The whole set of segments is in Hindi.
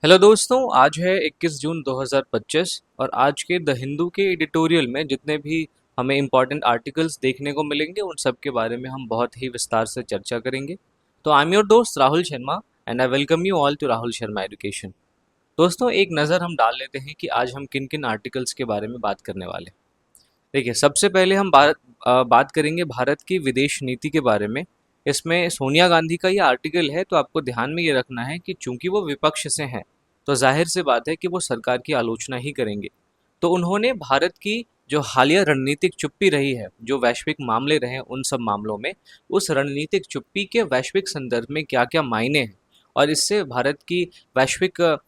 हेलो दोस्तों, आज है 21 जून 2025 और आज के द हिंदू के एडिटोरियल में जितने भी हमें इम्पोर्टेंट आर्टिकल्स देखने को मिलेंगे उन सब के बारे में हम बहुत ही विस्तार से चर्चा करेंगे। तो आई एम योर दोस्त Rahul Sharma and I welcome you all to Rahul Sharma education. दोस्तों, एक नज़र हम डाल लेते हैं कि आज हम किन किन आर्टिकल्स के बारे में बात करने वाले हैं। देखिए, सबसे पहले हम बात करेंगे भारत की विदेश नीति के बारे में। इसमें सोनिया गांधी का ये आर्टिकल है, तो आपको ध्यान में ये रखना है कि चूंकि वो विपक्ष से हैं, तो जाहिर सी बात है कि वो सरकार की आलोचना ही करेंगे। तो उन्होंने भारत की जो हालिया रणनीतिक चुप्पी रही है, जो वैश्विक मामले रहे हैं उन सब मामलों में, उस रणनीतिक चुप्पी के वैश्विक संदर्भ में क्या-क्या मायने हैं और इससे भारत की वैश्विक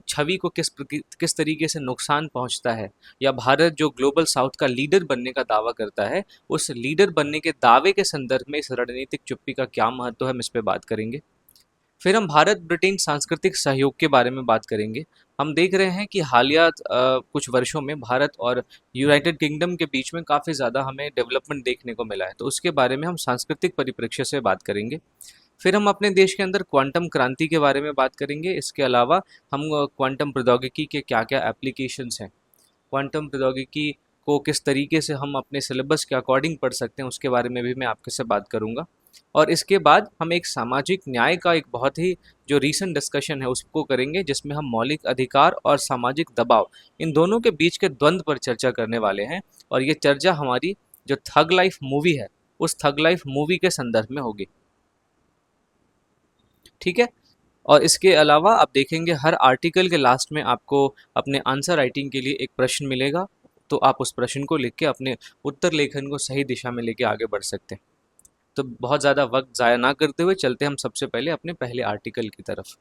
छवि को किस तरीके से नुकसान पहुंचता है, या भारत जो ग्लोबल साउथ का लीडर बनने का दावा करता है, उस लीडर बनने के दावे के संदर्भ में इस रणनीतिक चुप्पी का क्या महत्व है, हम इस पे बात करेंगे। फिर हम भारत ब्रिटेन सांस्कृतिक सहयोग के बारे में बात करेंगे। हम देख रहे हैं कि हालिया कुछ वर्षों में भारत और यूनाइटेड किंगडम के बीच में काफ़ी ज़्यादा हमें डेवलपमेंट देखने को मिला है, तो उसके बारे में हम सांस्कृतिक परिप्रेक्ष्य से बात करेंगे। फिर हम अपने देश के अंदर क्वांटम क्रांति के बारे में बात करेंगे। इसके अलावा हम क्वांटम प्रौद्योगिकी के क्या-क्या एप्लीकेशंस हैं, क्वांटम प्रौद्योगिकी को किस तरीके से हम अपने सिलेबस के अकॉर्डिंग पढ़ सकते हैं, उसके बारे में भी मैं आपके से बात करूंगा। और इसके बाद हम एक सामाजिक न्याय का एक बहुत ही जो रीसेंट डिस्कशन है उसको करेंगे, जिसमें हम मौलिक अधिकार और सामाजिक दबाव, इन दोनों के बीच के द्वंद्व पर चर्चा करने वाले हैं। और ये चर्चा हमारी जो थग लाइफ मूवी है, उस थग लाइफ मूवी के संदर्भ में होगी। ठीक है। और इसके अलावा आप देखेंगे हर आर्टिकल के लास्ट में आपको अपने आंसर राइटिंग के लिए एक प्रश्न मिलेगा, तो आप उस प्रश्न को लिख के अपने उत्तर लेखन को सही दिशा में लेके आगे बढ़ सकते हैं। तो बहुत ज़्यादा वक्त ज़ाया ना करते हुए चलते हम सबसे पहले अपने पहले आर्टिकल की तरफ।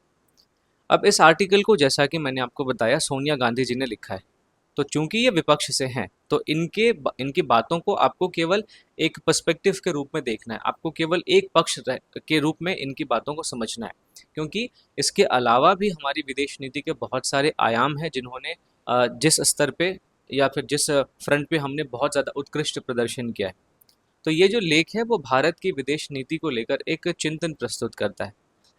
अब इस आर्टिकल को, जैसा कि मैंने आपको बताया, सोनिया गांधी जी ने लिखा है। तो चूंकि ये विपक्ष से हैं, तो इनकी बातों को आपको केवल एक पर्सपेक्टिव के रूप में देखना है, आपको केवल एक पक्ष के रूप में इनकी बातों को समझना है, क्योंकि इसके अलावा भी हमारी विदेश नीति के बहुत सारे आयाम हैं जिन्होंने जिस स्तर पे या फिर जिस फ्रंट पे हमने बहुत ज़्यादा उत्कृष्ट प्रदर्शन किया है। तो ये जो लेख है वो भारत की विदेश नीति को लेकर एक चिंतन प्रस्तुत करता है।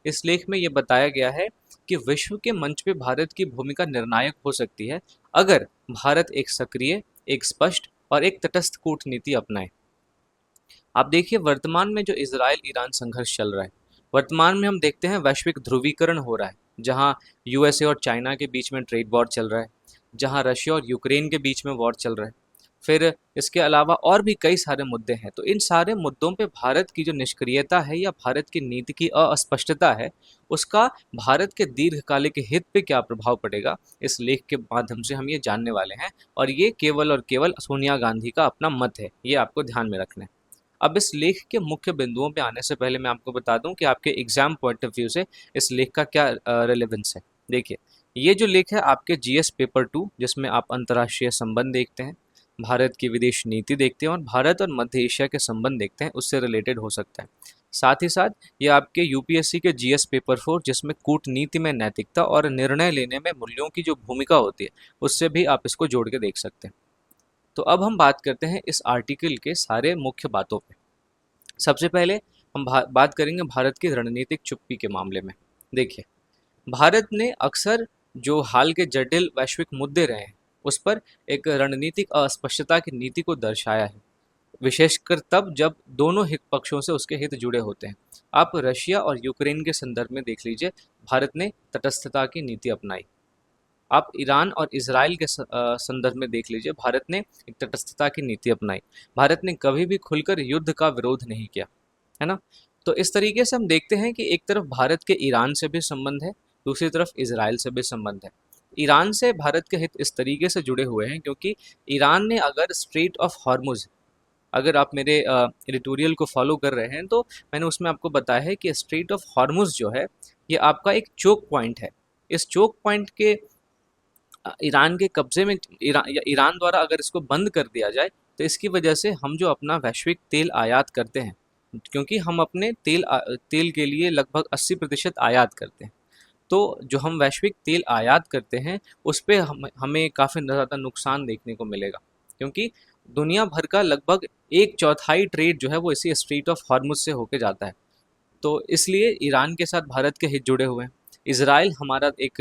इस लेख में ये बताया गया है कि विश्व के मंच पे भारत की भूमिका निर्णायक हो सकती है अगर भारत एक सक्रिय, एक स्पष्ट और एक तटस्थ कूटनीति अपनाए। आप देखिए, वर्तमान में जो इजराइल ईरान संघर्ष चल रहा है, वर्तमान में हम देखते हैं वैश्विक ध्रुवीकरण हो रहा है, जहां यूएसए और चाइना के बीच में ट्रेड वॉर चल रहा है, जहां रशिया और यूक्रेन के बीच में वॉर चल रहा है। फिर इसके अलावा और भी कई सारे मुद्दे हैं। तो इन सारे मुद्दों पे भारत की जो निष्क्रियता है या भारत की नीति की अस्पष्टता है, उसका भारत के दीर्घकालिक हित पे क्या प्रभाव पड़ेगा, इस लेख के माध्यम से हम ये जानने वाले हैं। और ये केवल और केवल सोनिया गांधी का अपना मत है, ये आपको ध्यान में रखना है। अब इस लेख के मुख्य बिंदुओं पे आने से पहले मैं आपको बता दूं कि आपके एग्जाम पॉइंट ऑफ व्यू से इस लेख का क्या रेलेवेंस है। देखिए, ये जो लेख है आपके जीएस पेपर 2, जिसमें आप अंतर्राष्ट्रीय संबंध देखते हैं, भारत की विदेश नीति देखते हैं और भारत और मध्य एशिया के संबंध देखते हैं, उससे रिलेटेड हो सकता है। साथ ही साथ ये आपके यूपीएससी के जीएस पेपर 4, जिसमें कूटनीति में नैतिकता और निर्णय लेने में मूल्यों की जो भूमिका होती है, उससे भी आप इसको जोड़ के देख सकते हैं। तो अब हम बात करते हैं इस आर्टिकल के सारे मुख्य बातों पे। सबसे पहले हम बात करेंगे भारत की रणनीतिक चुप्पी के मामले में। देखिए, भारत ने अक्सर जो हाल के जटिल वैश्विक मुद्दे रहे हैं, उस पर एक रणनीतिक अस्पष्टता की नीति को दर्शाया है, विशेषकर तब जब दोनों हित पक्षों से उसके हित जुड़े होते हैं। आप रशिया और यूक्रेन के संदर्भ में देख लीजिए, भारत ने तटस्थता की नीति अपनाई। आप ईरान और इसराइल के संदर्भ में देख लीजिए, भारत ने एक तटस्थता की नीति अपनाई। भारत ने कभी भी खुलकर युद्ध का विरोध नहीं किया, है ना। तो इस तरीके से हम देखते हैं कि एक तरफ भारत के ईरान से भी संबंध है, दूसरी तरफ इसराइल से भी संबंध है। ईरान से भारत के हित इस तरीके से जुड़े हुए हैं क्योंकि ईरान ने अगर स्ट्रेट ऑफ हॉर्मुज, अगर आप मेरे एडिटोरियल को फॉलो कर रहे हैं तो मैंने उसमें आपको बताया है कि स्ट्रेट ऑफ हॉर्मुज जो है, ये आपका एक चोक पॉइंट है। इस चोक पॉइंट के ईरान के कब्जे में, ईरान द्वारा अगर इसको बंद कर दिया जाए, तो इसकी वजह से हम जो अपना वैश्विक तेल आयात करते हैं, क्योंकि हम अपने तेल के लिए लगभग 80% आयात करते हैं, तो जो हम वैश्विक तेल आयात करते हैं उस पे हमें काफ़ी ज़्यादा नुकसान देखने को मिलेगा, क्योंकि दुनिया भर का लगभग एक चौथाई ट्रेड जो है वो इसी स्ट्रेट ऑफ हॉर्मुज से होके जाता है। तो इसलिए ईरान के साथ भारत के हित जुड़े हुए हैं। इसराइल हमारा एक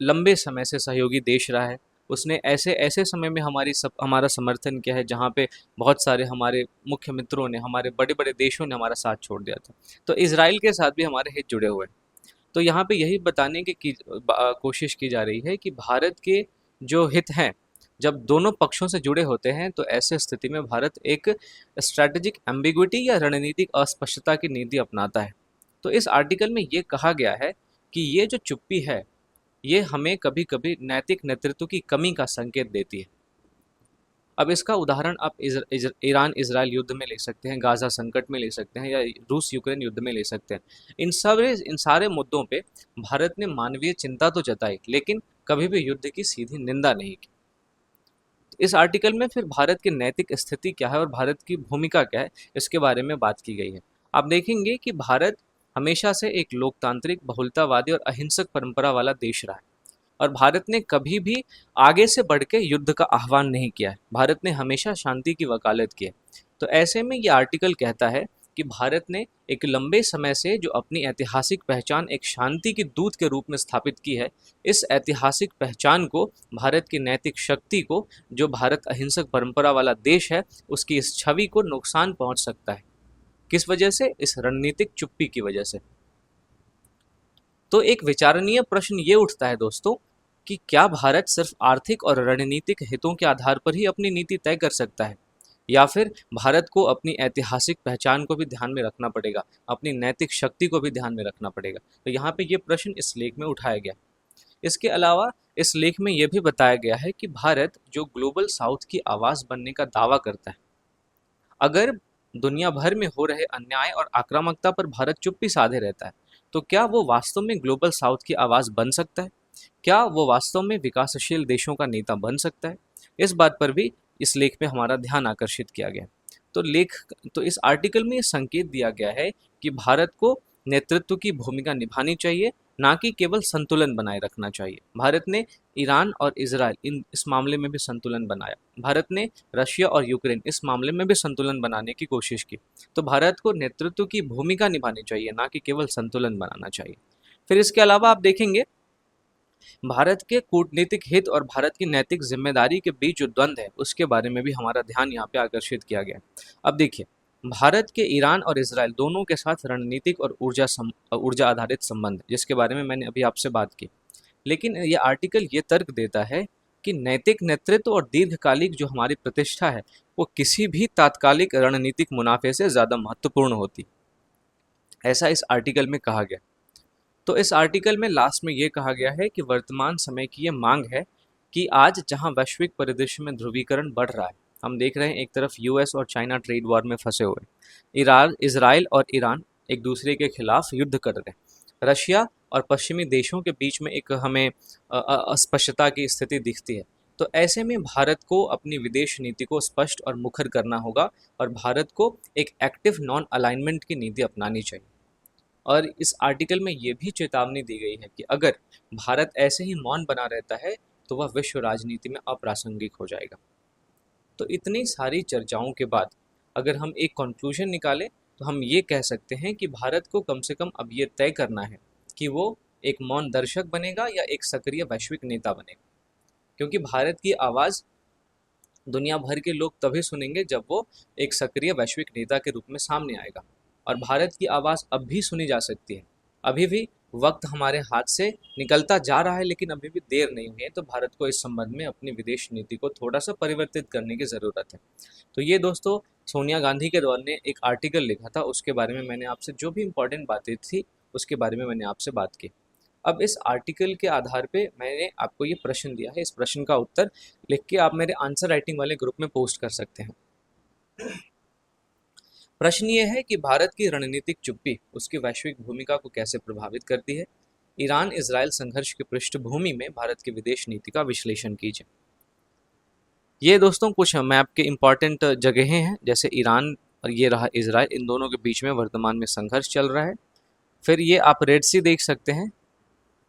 लंबे समय से सहयोगी देश रहा है। उसने ऐसे ऐसे समय में हमारा समर्थन किया है जहाँ पे बहुत सारे हमारे मुख्य मित्रों ने, हमारे बड़े बड़े देशों ने हमारा साथ छोड़ दिया था। तो इसराइल के साथ भी हमारे हित जुड़े हुए हैं। तो यहाँ पे यही बताने की कोशिश की जा रही है कि भारत के जो हित हैं, जब दोनों पक्षों से जुड़े होते हैं तो ऐसे स्थिति में भारत एक स्ट्रैटेजिक एम्बिग्विटी या रणनीतिक अस्पष्टता की नीति अपनाता है। तो इस आर्टिकल में ये कहा गया है कि ये जो चुप्पी है, ये हमें कभी कभी नैतिक नेतृत्व की कमी का संकेत देती है। अब इसका उदाहरण आप ईरान इसराइल युद्ध में ले सकते हैं, गाजा संकट में ले सकते हैं, या रूस यूक्रेन युद्ध में ले सकते हैं। इन सारे मुद्दों पे भारत ने मानवीय चिंता तो जताई, लेकिन कभी भी युद्ध की सीधी निंदा नहीं की। इस आर्टिकल में फिर भारत की नैतिक स्थिति क्या है और भारत की भूमिका क्या है, इसके बारे में बात की गई है। आप देखेंगे कि भारत हमेशा से एक लोकतांत्रिक, बहुलतावादी और अहिंसक परंपरा वाला देश रहा है, और भारत ने कभी भी आगे से बढ़ के युद्ध का आह्वान नहीं किया है। भारत ने हमेशा शांति की वकालत की है। तो ऐसे में ये आर्टिकल कहता है कि भारत ने एक लंबे समय से जो अपनी ऐतिहासिक पहचान एक शांति की दूत के रूप में स्थापित की है, इस ऐतिहासिक पहचान को, भारत की नैतिक शक्ति को, जो भारत अहिंसक परंपरा वाला देश है, उसकी इस छवि को नुकसान पहुंच सकता है। किस वजह से? इस रणनीतिक चुप्पी की वजह से। तो एक विचारणीय प्रश्न ये उठता है दोस्तों कि क्या भारत सिर्फ आर्थिक और रणनीतिक हितों के आधार पर ही अपनी नीति तय कर सकता है, या फिर भारत को अपनी ऐतिहासिक पहचान को भी ध्यान में रखना पड़ेगा, अपनी नैतिक शक्ति को भी ध्यान में रखना पड़ेगा? तो यहाँ पे ये प्रश्न इस लेख में उठाया गया। इसके अलावा इस लेख में यह भी बताया गया है कि भारत जो ग्लोबल साउथ की आवाज़ बनने का दावा करता है, अगर दुनिया भर में हो रहे अन्याय और आक्रामकता पर भारत चुप्पी साधे रहता है, तो क्या वो वास्तव में ग्लोबल साउथ की आवाज़ बन सकता है? क्या वो वास्तव में विकासशील देशों का नेता बन सकता है? इस बात पर भी इस लेख में हमारा ध्यान आकर्षित किया गया। तो इस आर्टिकल में ये संकेत दिया गया है कि भारत को नेतृत्व की भूमिका निभानी चाहिए, ना कि केवल संतुलन बनाए रखना चाहिए। भारत ने ईरान और इजराइल इस मामले में भी संतुलन बनाया। भारत ने रशिया और यूक्रेन इस मामले में भी संतुलन बनाने की कोशिश की। तो भारत को नेतृत्व की भूमिका निभानी चाहिए, ना कि केवल संतुलन बनाना चाहिए। फिर इसके अलावा आप देखेंगे भारत के कूटनीतिक हित और भारत की नैतिक जिम्मेदारी के बीच जो द्वंद्व है, उसके बारे में भी हमारा ध्यान यहाँ पे आकर्षित किया गया। अब देखिए, भारत के ईरान और इसराइल दोनों के साथ रणनीतिक और ऊर्जा आधारित संबंध, जिसके बारे में मैंने अभी आपसे बात की। लेकिन ये आर्टिकल ये तर्क देता है कि नैतिक नेतृत्व और दीर्घकालिक जो हमारी प्रतिष्ठा है, वो किसी भी तात्कालिक रणनीतिक मुनाफे से ज़्यादा महत्वपूर्ण होती। ऐसा इस आर्टिकल में कहा गया। तो इस आर्टिकल में लास्ट में ये कहा गया है कि वर्तमान समय की ये मांग है कि आज जहां वैश्विक परिदृश्य में ध्रुवीकरण बढ़ रहा है, हम देख रहे हैं एक तरफ यूएस और चाइना ट्रेड वॉर में फंसे हुए, इसराइल और ईरान एक दूसरे के खिलाफ युद्ध कर रहे हैं, रशिया और पश्चिमी देशों के बीच में एक हमें अस्पष्टता की स्थिति दिखती है। तो ऐसे में भारत को अपनी विदेश नीति को स्पष्ट और मुखर करना होगा, और भारत को एक एक्टिव नॉन अलाइनमेंट की नीति अपनानी चाहिए। और इस आर्टिकल में ये भी चेतावनी दी गई है कि अगर भारत ऐसे ही मौन बना रहता है तो वह विश्व राजनीति में अप्रासंगिक हो जाएगा। तो इतनी सारी चर्चाओं के बाद अगर हम एक कंक्लूजन निकालें तो हम ये कह सकते हैं कि भारत को कम से कम अब ये तय करना है कि वो एक मौन दर्शक बनेगा या एक सक्रिय वैश्विक नेता बनेगा, क्योंकि भारत की आवाज़ दुनिया भर के लोग तभी सुनेंगे जब वो एक सक्रिय वैश्विक नेता के रूप में सामने आएगा। और भारत की आवाज़ अब भी सुनी जा सकती है। अभी भी वक्त हमारे हाथ से निकलता जा रहा है, लेकिन अभी भी देर नहीं हुई है। तो भारत को इस संबंध में अपनी विदेश नीति को थोड़ा सा परिवर्तित करने की ज़रूरत है। तो ये दोस्तों सोनिया गांधी के दौर ने एक आर्टिकल लिखा था, उसके बारे में मैंने आपसे जो भी इम्पोर्टेंट बातें थी उसके बारे में मैंने आपसे बात की। अब इस आर्टिकल के आधार पे मैंने आपको ये प्रश्न दिया है, इस प्रश्न का उत्तर लिख के आप मेरे आंसर राइटिंग वाले ग्रुप में पोस्ट कर सकते हैं। प्रश्न ये है कि भारत की रणनीतिक चुप्पी उसकी वैश्विक भूमिका को कैसे प्रभावित करती है। ईरान इजराइल संघर्ष की पृष्ठभूमि में भारत की विदेश नीति का विश्लेषण कीजिए। ये दोस्तों कुछ मैप के इम्पॉर्टेंट जगहें हैं, जैसे ईरान और ये रहा इजराइल, इन दोनों के बीच में वर्तमान में संघर्ष चल रहा है। फिर ये आप रेड सी देख सकते हैं,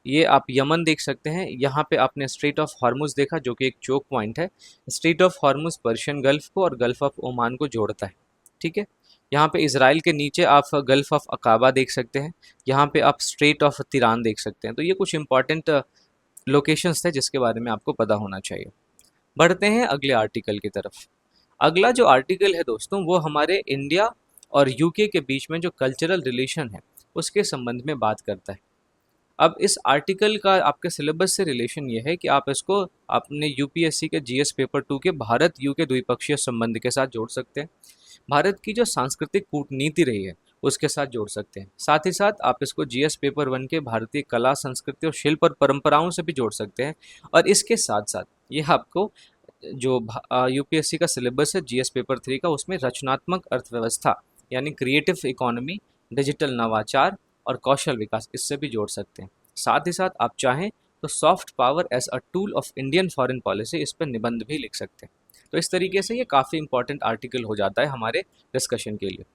ये आप यमन देख सकते हैं, यहाँ पे आपने स्ट्रेट ऑफ हॉर्मुज देखा जो कि एक चोक पॉइंट है। Straight of Hormuz Persian gulf को और गल्फ ऑफ ओमान को जोड़ता है, ठीक है। यहाँ पे इसराइल के नीचे आप गल्फ ऑफ अकाबा देख सकते हैं, यहाँ पे आप स्ट्रेट ऑफ तिरान देख सकते हैं। तो ये कुछ इंपॉर्टेंट लोकेशंस थे जिसके बारे में आपको पता होना चाहिए। बढ़ते हैं अगले आर्टिकल की तरफ। अगला जो आर्टिकल है दोस्तों वो हमारे इंडिया और यूके के बीच में जो कल्चरल रिलेशन है उसके संबंध में बात करता है। अब इस आर्टिकल का आपके सिलेबस से रिलेशन ये है कि आप इसको अपने यूपीएससी के जीएस पेपर 2 के भारत यूके द्विपक्षीय संबंध के साथ जोड़ सकते हैं, भारत की जो सांस्कृतिक कूटनीति रही है उसके साथ जोड़ सकते हैं। साथ ही साथ आप इसको जीएस पेपर 1 के भारतीय कला संस्कृति और शिल्प और परंपराओं से भी जोड़ सकते हैं। और इसके साथ साथ ये आपको जो यूपीएससी का सिलेबस है जीएस पेपर 3 का उसमें रचनात्मक अर्थव्यवस्था यानी क्रिएटिव इकोनॉमी, डिजिटल नवाचार और कौशल विकास इससे भी जोड़ सकते हैं। साथ ही साथ आप चाहें तो soft power as a tool of Indian foreign policy इस पर निबंध भी लिख सकते हैं। तो इस तरीके से ये काफ़ी इंपॉर्टेंट आर्टिकल हो जाता है हमारे डिस्कशन के लिए।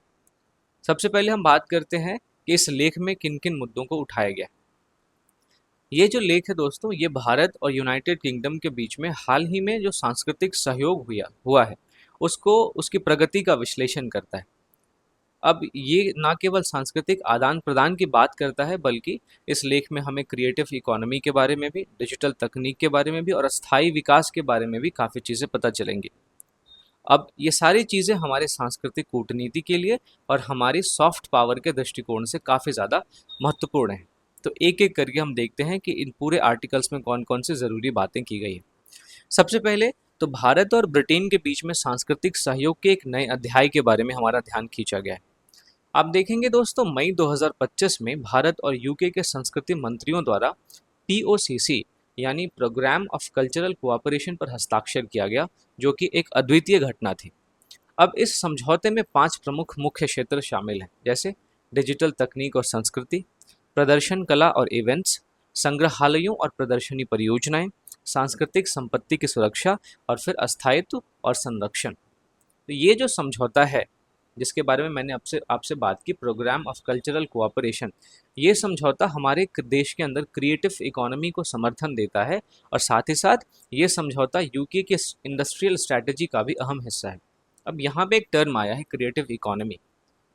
सबसे पहले हम बात करते हैं कि इस लेख में किन किन मुद्दों को उठाया गया। ये जो लेख है दोस्तों ये भारत और यूनाइटेड किंगडम के बीच में हाल ही में जो सांस्कृतिक सहयोग हुआ है उसको उसकी प्रगति का विश्लेषण करता है। अब ये ना केवल सांस्कृतिक आदान प्रदान की बात करता है बल्कि इस लेख में हमें क्रिएटिव इकोनॉमी के बारे में भी, डिजिटल तकनीक के बारे में भी और अस्थायी विकास के बारे में भी काफ़ी चीज़ें पता चलेंगी। अब ये सारी चीज़ें हमारे सांस्कृतिक कूटनीति के लिए और हमारी सॉफ्ट पावर के दृष्टिकोण से काफ़ी ज़्यादा महत्वपूर्ण है। तो एक एक करके हम देखते हैं कि इन पूरे आर्टिकल्स में कौन कौन सी ज़रूरी बातें की गई हैं। सबसे पहले तो भारत और ब्रिटेन के बीच में सांस्कृतिक सहयोग के एक नए अध्याय के बारे में हमारा ध्यान खींचा गया है। आप देखेंगे दोस्तों मई 2025 में भारत और यूके के संस्कृति मंत्रियों द्वारा पीओसीसी यानी प्रोग्राम ऑफ कल्चरल कोऑपरेशन पर हस्ताक्षर किया गया, जो कि एक अद्वितीय घटना थी। अब इस समझौते में 5 प्रमुख मुख्य क्षेत्र शामिल हैं, जैसे डिजिटल तकनीक और संस्कृति, प्रदर्शन कला और इवेंट्स, संग्रहालयों और प्रदर्शनी परियोजनाएं, सांस्कृतिक संपत्ति की सुरक्षा और फिर अस्थायित्व और संरक्षण। तो ये जो समझौता है जिसके बारे में मैंने आपसे आपसे बात की, प्रोग्राम ऑफ कल्चरल कोऑपरेशन, ये समझौता हमारे देश के अंदर क्रिएटिव इकोनॉमी को समर्थन देता है और साथ ही साथ ये समझौता यूके के इंडस्ट्रियल स्ट्रैटेजी का भी अहम हिस्सा है। अब यहाँ पे एक टर्म आया है क्रिएटिव इकोनॉमी।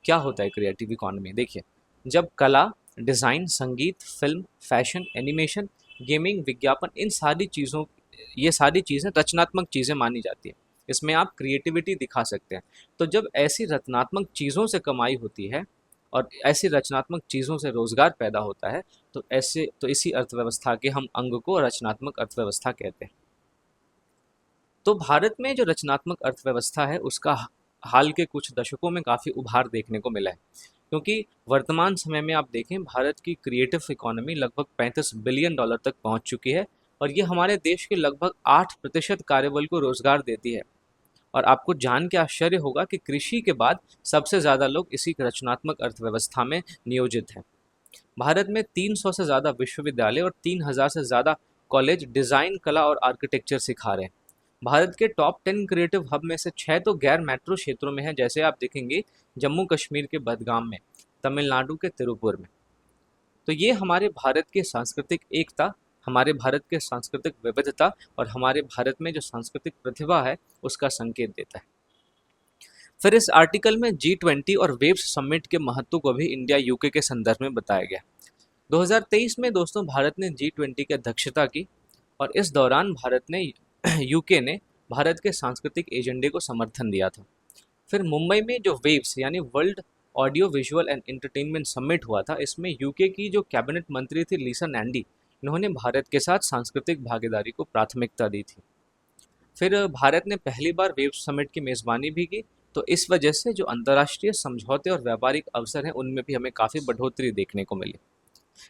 क्या होता है क्रिएटिव इकोनॉमी? देखिए, जब कला, डिज़ाइन, संगीत, फिल्म, फैशन, एनिमेशन, गेमिंग, विज्ञापन, ये सारी चीज़ें रचनात्मक चीज़ें मानी जाती है, इसमें आप क्रिएटिविटी दिखा सकते हैं। तो जब ऐसी रचनात्मक चीज़ों से कमाई होती है और ऐसी रचनात्मक चीज़ों से रोज़गार पैदा होता है तो इसी अर्थव्यवस्था के हम अंग को रचनात्मक अर्थव्यवस्था कहते हैं। तो भारत में जो रचनात्मक अर्थव्यवस्था है उसका हाल के कुछ दशकों में काफ़ी उभार देखने को मिला है, क्योंकि वर्तमान समय में आप देखें भारत की क्रिएटिव इकोनॉमी लगभग $35 बिलियन तक पहुंच चुकी है और ये हमारे देश के लगभग 8% कार्यबल को रोजगार देती है। और आपको जान के आश्चर्य होगा कि कृषि के बाद सबसे ज़्यादा लोग इसी रचनात्मक अर्थव्यवस्था में नियोजित हैं। भारत में 300 से ज़्यादा विश्वविद्यालय और 3000 से ज़्यादा कॉलेज डिज़ाइन, कला और आर्किटेक्चर सिखा रहे हैं। भारत के टॉप 10 क्रिएटिव हब में से 6 तो गैर मेट्रो क्षेत्रों में हैं, जैसे आप देखेंगे जम्मू कश्मीर के बडगाम में, तमिलनाडु के तिरुपुर में। तो ये हमारे भारत की सांस्कृतिक एकता, हमारे भारत के सांस्कृतिक विविधता और हमारे भारत में जो सांस्कृतिक प्रतिभा है उसका संकेत देता है। फिर इस आर्टिकल में G20 और वेव्स समिट के महत्व को भी इंडिया यूके के संदर्भ में बताया गया। 2023 में दोस्तों भारत ने G20 की अध्यक्षता की और इस दौरान भारत ने यूके ने भारत के सांस्कृतिक एजेंडे को समर्थन दिया था। फिर मुंबई में जो वेव्स यानी world audio visual and entertainment summit हुआ था, इसमें यूके की जो कैबिनेट मंत्री थी लिसा नैंडी, इन्होंने भारत के साथ सांस्कृतिक भागीदारी को प्राथमिकता दी थी। फिर भारत ने पहली बार वेव्स समिट की मेज़बानी भी की, तो इस वजह से जो अंतर्राष्ट्रीय समझौते और व्यापारिक अवसर हैं उनमें भी हमें काफ़ी बढ़ोतरी देखने को मिली।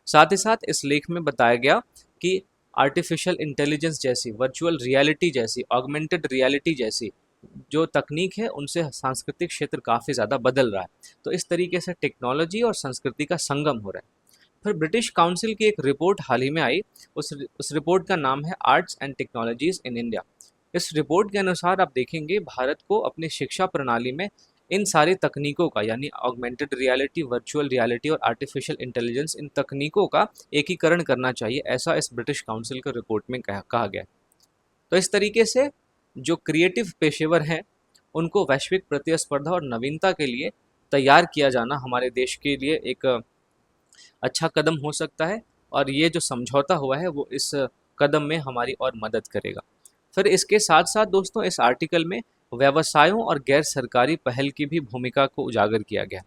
साथ ही साथ इस लेख में बताया गया कि आर्टिफिशियल इंटेलिजेंस जैसी, वर्चुअल रियलिटी जैसी, ऑगमेंटेड रियलिटी जैसी जो तकनीक है उनसे सांस्कृतिक क्षेत्र काफ़ी ज़्यादा बदल रहा है। तो इस तरीके से टेक्नोलॉजी और संस्कृति का संगम हो रहा है। फिर ब्रिटिश काउंसिल की एक रिपोर्ट हाल ही में आई, उस रिपोर्ट का नाम है arts and technologies in India. इस रिपोर्ट के अनुसार आप देखेंगे भारत को अपनी शिक्षा प्रणाली में इन सारी तकनीकों का यानी ऑगमेंटेड रियलिटी, वर्चुअल रियलिटी और आर्टिफिशियल इंटेलिजेंस, इन तकनीकों का एकीकरण करना चाहिए, ऐसा इस ब्रिटिश काउंसिल के रिपोर्ट में कहा गया। तो इस तरीके से जो क्रिएटिव पेशेवर हैं उनको वैश्विक प्रतिस्पर्धा और नवीनता के लिए तैयार किया जाना हमारे देश के लिए एक अच्छा कदम हो सकता है, और ये जो समझौता हुआ है वो इस कदम में हमारी और मदद करेगा। फिर इसके साथ साथ दोस्तों इस आर्टिकल में व्यवसायों और गैर सरकारी पहल की भी भूमिका को उजागर किया गया,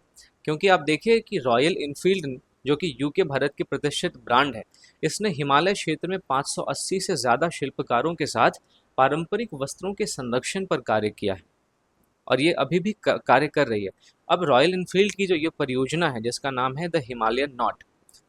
क्योंकि आप देखिए कि रॉयल इनफील्ड जो कि यूके भारत की प्रतिष्ठित ब्रांड है, इसने हिमालय क्षेत्र में 580 से ज़्यादा शिल्पकारों के साथ पारंपरिक वस्त्रों के संरक्षण पर कार्य किया है, और ये अभी भी कार्य कर रही है। अब रॉयल इनफील्ड की जो ये परियोजना है जिसका नाम है द हिमालयन नॉट,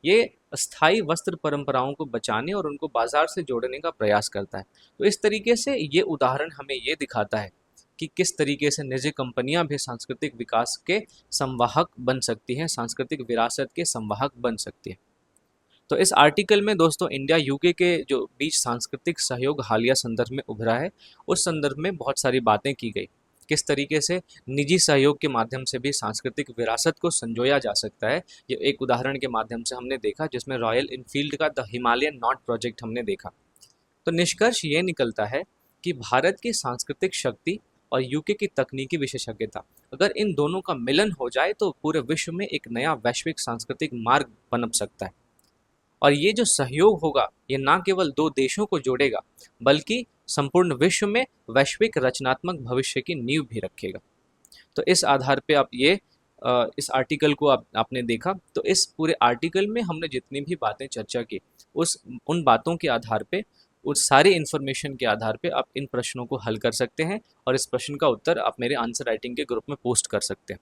ये स्थायी वस्त्र परंपराओं को बचाने और उनको बाजार से जोड़ने का प्रयास करता है। तो इस तरीके से ये उदाहरण हमें ये दिखाता है कि किस तरीके से निजी कंपनियां भी सांस्कृतिक विकास के संवाहक बन सकती हैं, सांस्कृतिक विरासत के संवाहक बन सकती हैं। तो इस आर्टिकल में दोस्तों इंडिया यूके के जो बीच सांस्कृतिक सहयोग हालिया संदर्भ में उभरा है, उस संदर्भ में बहुत सारी बातें की गई। किस तरीके से निजी सहयोग के माध्यम से भी सांस्कृतिक विरासत को संजोया जा सकता है, ये एक उदाहरण के माध्यम से हमने देखा, जिसमें रॉयल इनफील्ड का द हिमालयन नॉट प्रोजेक्ट हमने देखा। तो निष्कर्ष ये निकलता है कि भारत की सांस्कृतिक शक्ति और यूके की तकनीकी विशेषज्ञता, अगर इन दोनों का मिलन हो जाए तो पूरे विश्व में एक नया वैश्विक सांस्कृतिक मार्ग पनप सकता है। और ये जो सहयोग होगा ये ना केवल दो देशों को जोड़ेगा, बल्कि संपूर्ण विश्व में वैश्विक रचनात्मक भविष्य की नींव भी रखेगा। तो इस आधार पे आप ये इस आर्टिकल को आपने देखा। तो इस पूरे आर्टिकल में हमने जितनी भी बातें चर्चा की, उन बातों के आधार पे, उस सारी इन्फॉर्मेशन के आधार पे आप इन प्रश्नों को हल कर सकते हैं, और इस प्रश्न का उत्तर आप मेरे आंसर राइटिंग के ग्रुप में पोस्ट कर सकते हैं।